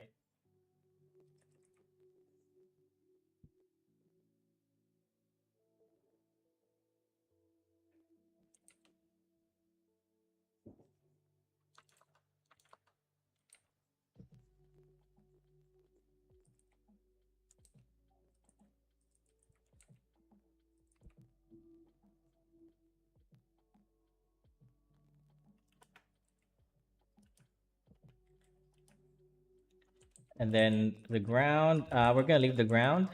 A: And then the ground, we're gonna leave the ground.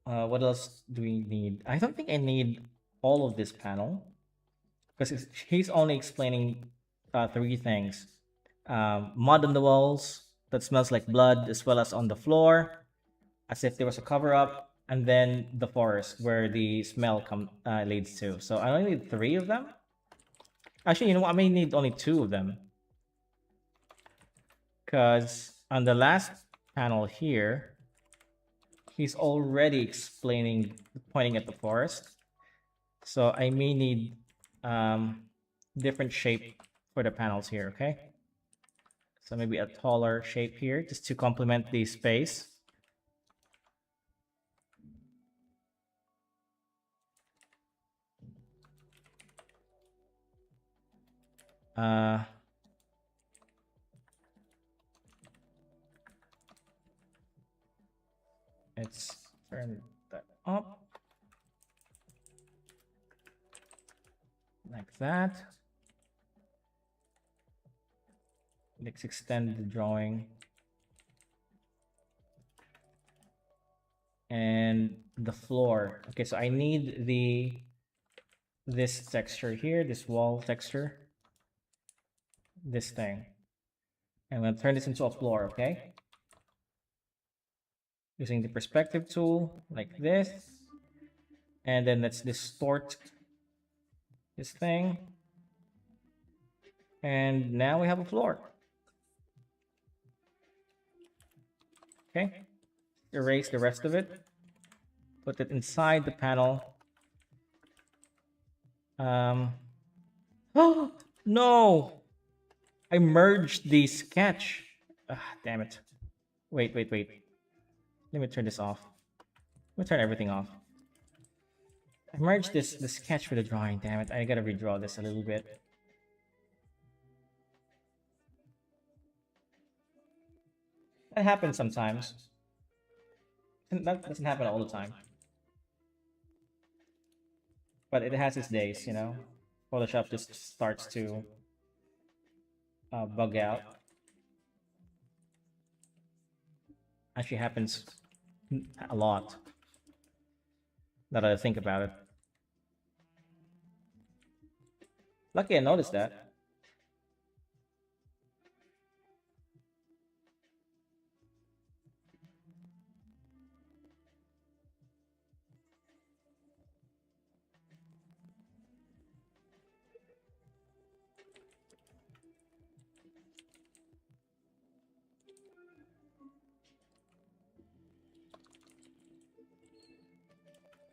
A: What else do we need? I don't think I need all of this panel because he's only explaining three things: mud on the walls that smells like blood, as well as on the floor, as if there was a cover up, and then the forest where the smell leads to. So I only need three of them. Actually, you know what? I may need only two of them because on the last panel here, he's already explaining, pointing at the forest. So I may need different shape for the panels here, okay? So maybe a taller shape here just to complement the space. Uh, let's turn that up like that. Let's extend the drawing. And the floor. Okay, so I need this texture here, this wall texture, this thing. I'm gonna turn this into a floor, okay? Using the perspective tool like this. And then let's distort this thing. And now we have a floor. Okay, erase the rest of it. Put it inside the panel. Oh, no! I merged the sketch. Ah, damn it. Wait, wait, wait. Let me turn this off. Let me turn everything off. I merged the sketch with the drawing. Damn it! I gotta redraw this a little bit. That happens sometimes. And that doesn't happen all the time, but it has its days. You know, Photoshop just starts to bug out. Actually, happens a lot. Now that I think about it. Lucky I noticed that.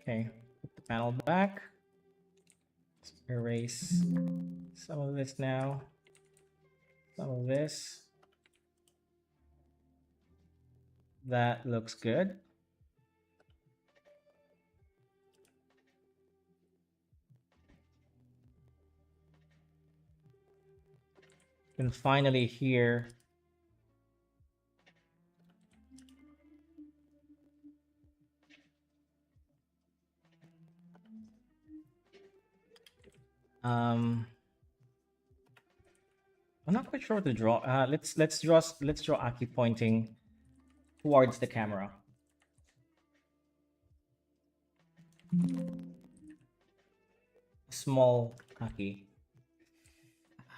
A: Okay, put the panel back. Let's erase some of this now. Some of this. That looks good. And finally here, I'm not quite sure what to draw. Let's draw Aki pointing towards the camera. Small Aki.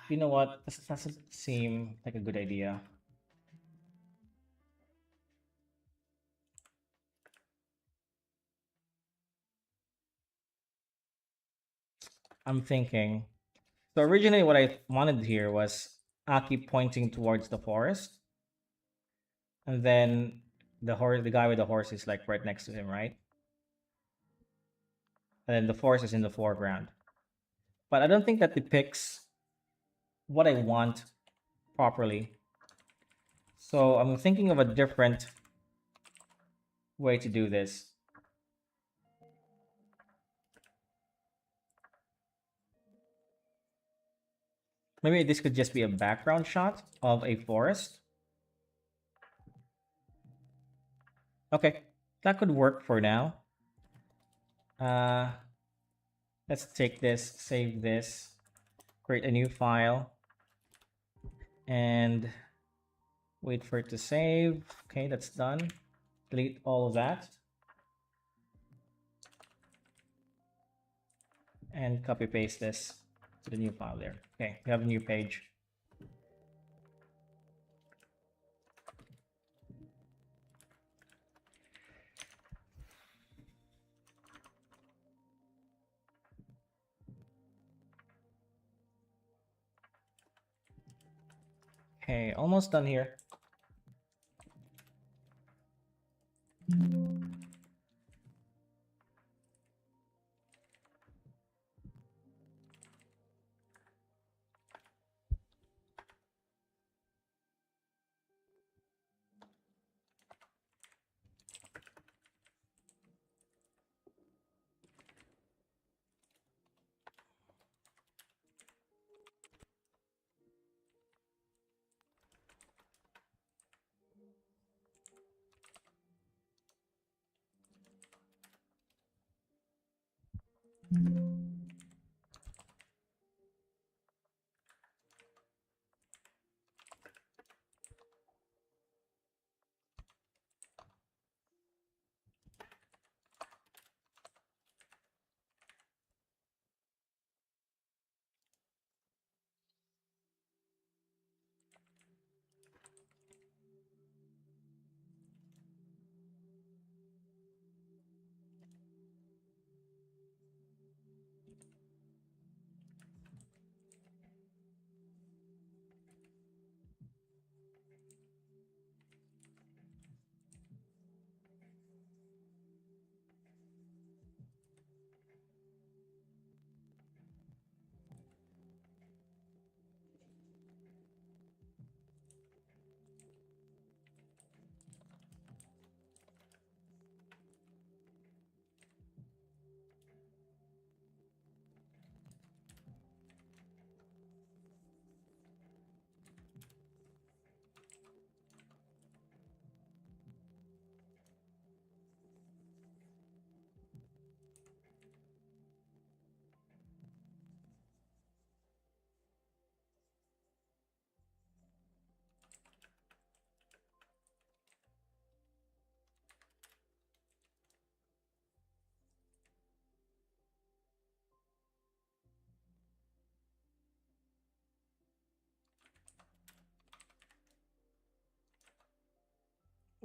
A: You know what? This doesn't seem like a good idea. I'm thinking. So originally, what I wanted here was Aki pointing towards the forest, and then the guy with the horse is like right next to him, right? And then the forest is in the foreground. But I don't think that depicts what I want properly. So I'm thinking of a different way to do this. Maybe this could just be a background shot of a forest. Okay, that could work for now. Uh, let's take this, save this, create a new file, and wait for it to save. Okay, that's done. Delete all of that. And copy paste this to the new file there. Okay, we have a new page. Okay, almost done here.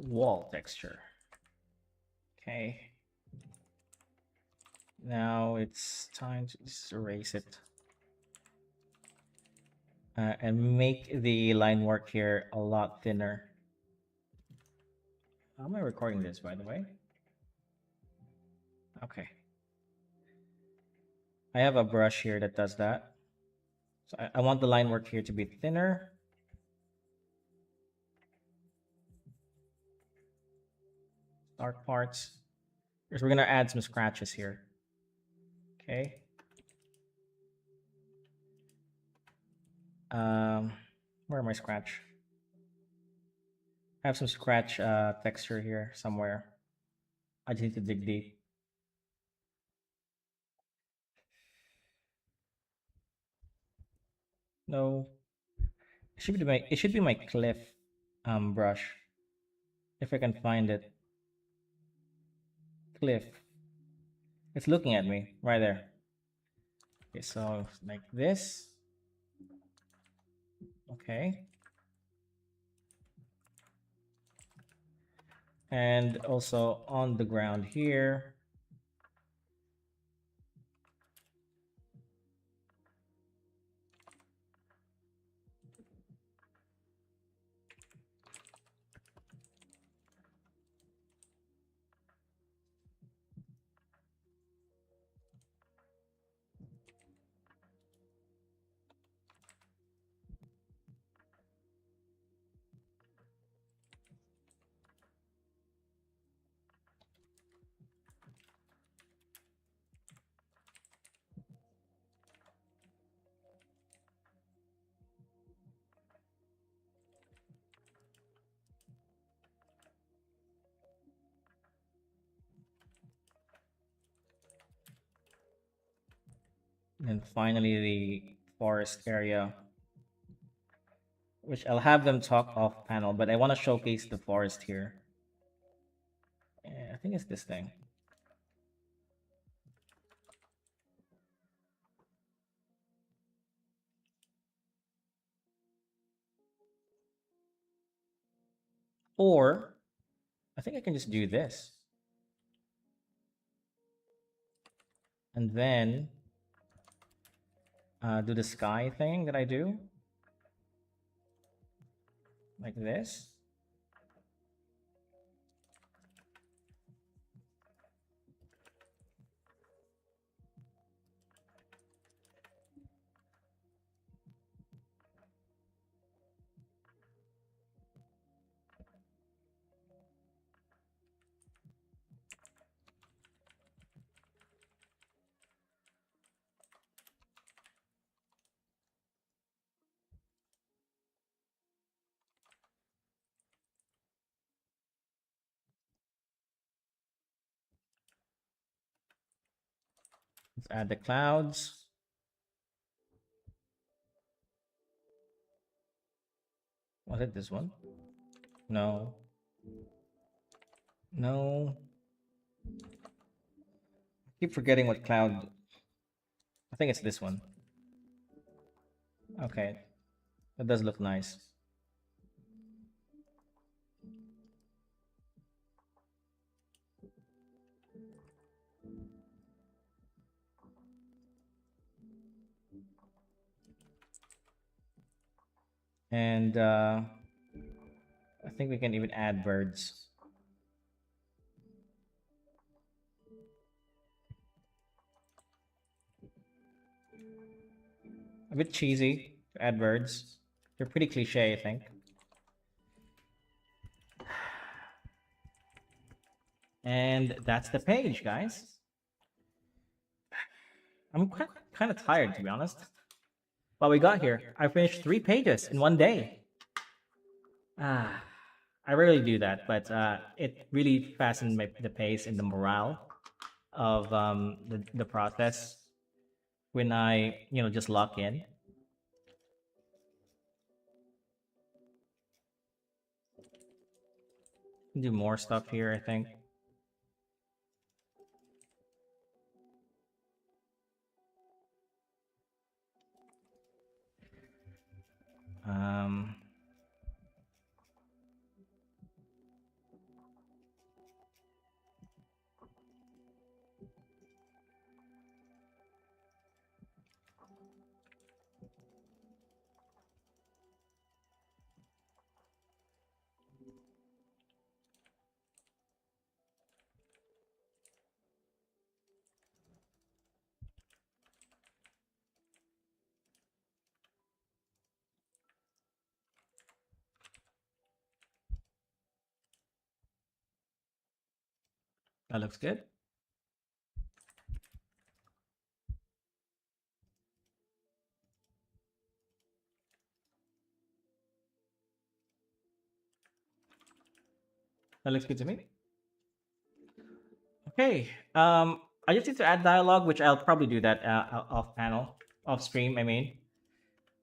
A: Wall texture. Okay. Now it's time to just erase it. And make the line work here a lot thinner. How am I recording this, by the way? Okay. I have a brush here that does that. So I want the line work here to be thinner. Dark parts. Because we're gonna add some scratches here. Okay. Um, where am I scratch? I have some scratch texture here somewhere. I just need to dig deep. No, it should be my cliff brush if I can find it. Cliff. It's looking at me right there. Okay, so like this. Okay. And also on the ground here. And finally the forest area, which I'll have them talk off panel, but I want to showcase the forest here. I think it's this thing. Or I think I can just do this. And then do the sky thing that I do. Like this. Let's add the clouds. Was it this one? No. No. I keep forgetting what cloud. I think it's this one. Okay. That does look nice. And I think we can even add birds. A bit cheesy to add birds. They're pretty cliche, I think. And that's the page, guys. I'm kind of tired, to be honest. But we got here. I finished 3 pages in one day. Ah, I rarely do that, but it really fastened the pace and the morale of the process when I just lock in. Do more stuff here, I think. Um, that looks good. That looks good to me. Okay. I just need to add dialogue, which I'll probably do that off panel, off stream. I mean.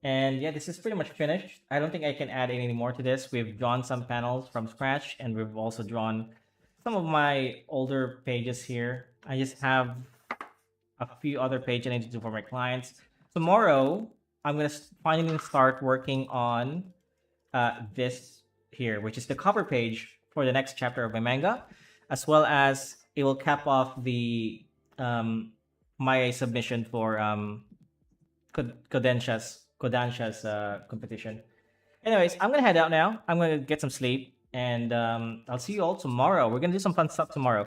A: And yeah, this is pretty much finished. I don't think I can add any more to this. We've drawn some panels from scratch, and we've also drawn some of my older pages here. I just have a few other pages I need to do for my clients. Tomorrow, I'm gonna finally start working on this here, which is the cover page for the next chapter of my manga, as well as it will cap off the my submission for Kodansha's competition. Anyways, I'm gonna head out now. I'm gonna get some sleep, and I'll see you all tomorrow. We're gonna do some fun stuff tomorrow.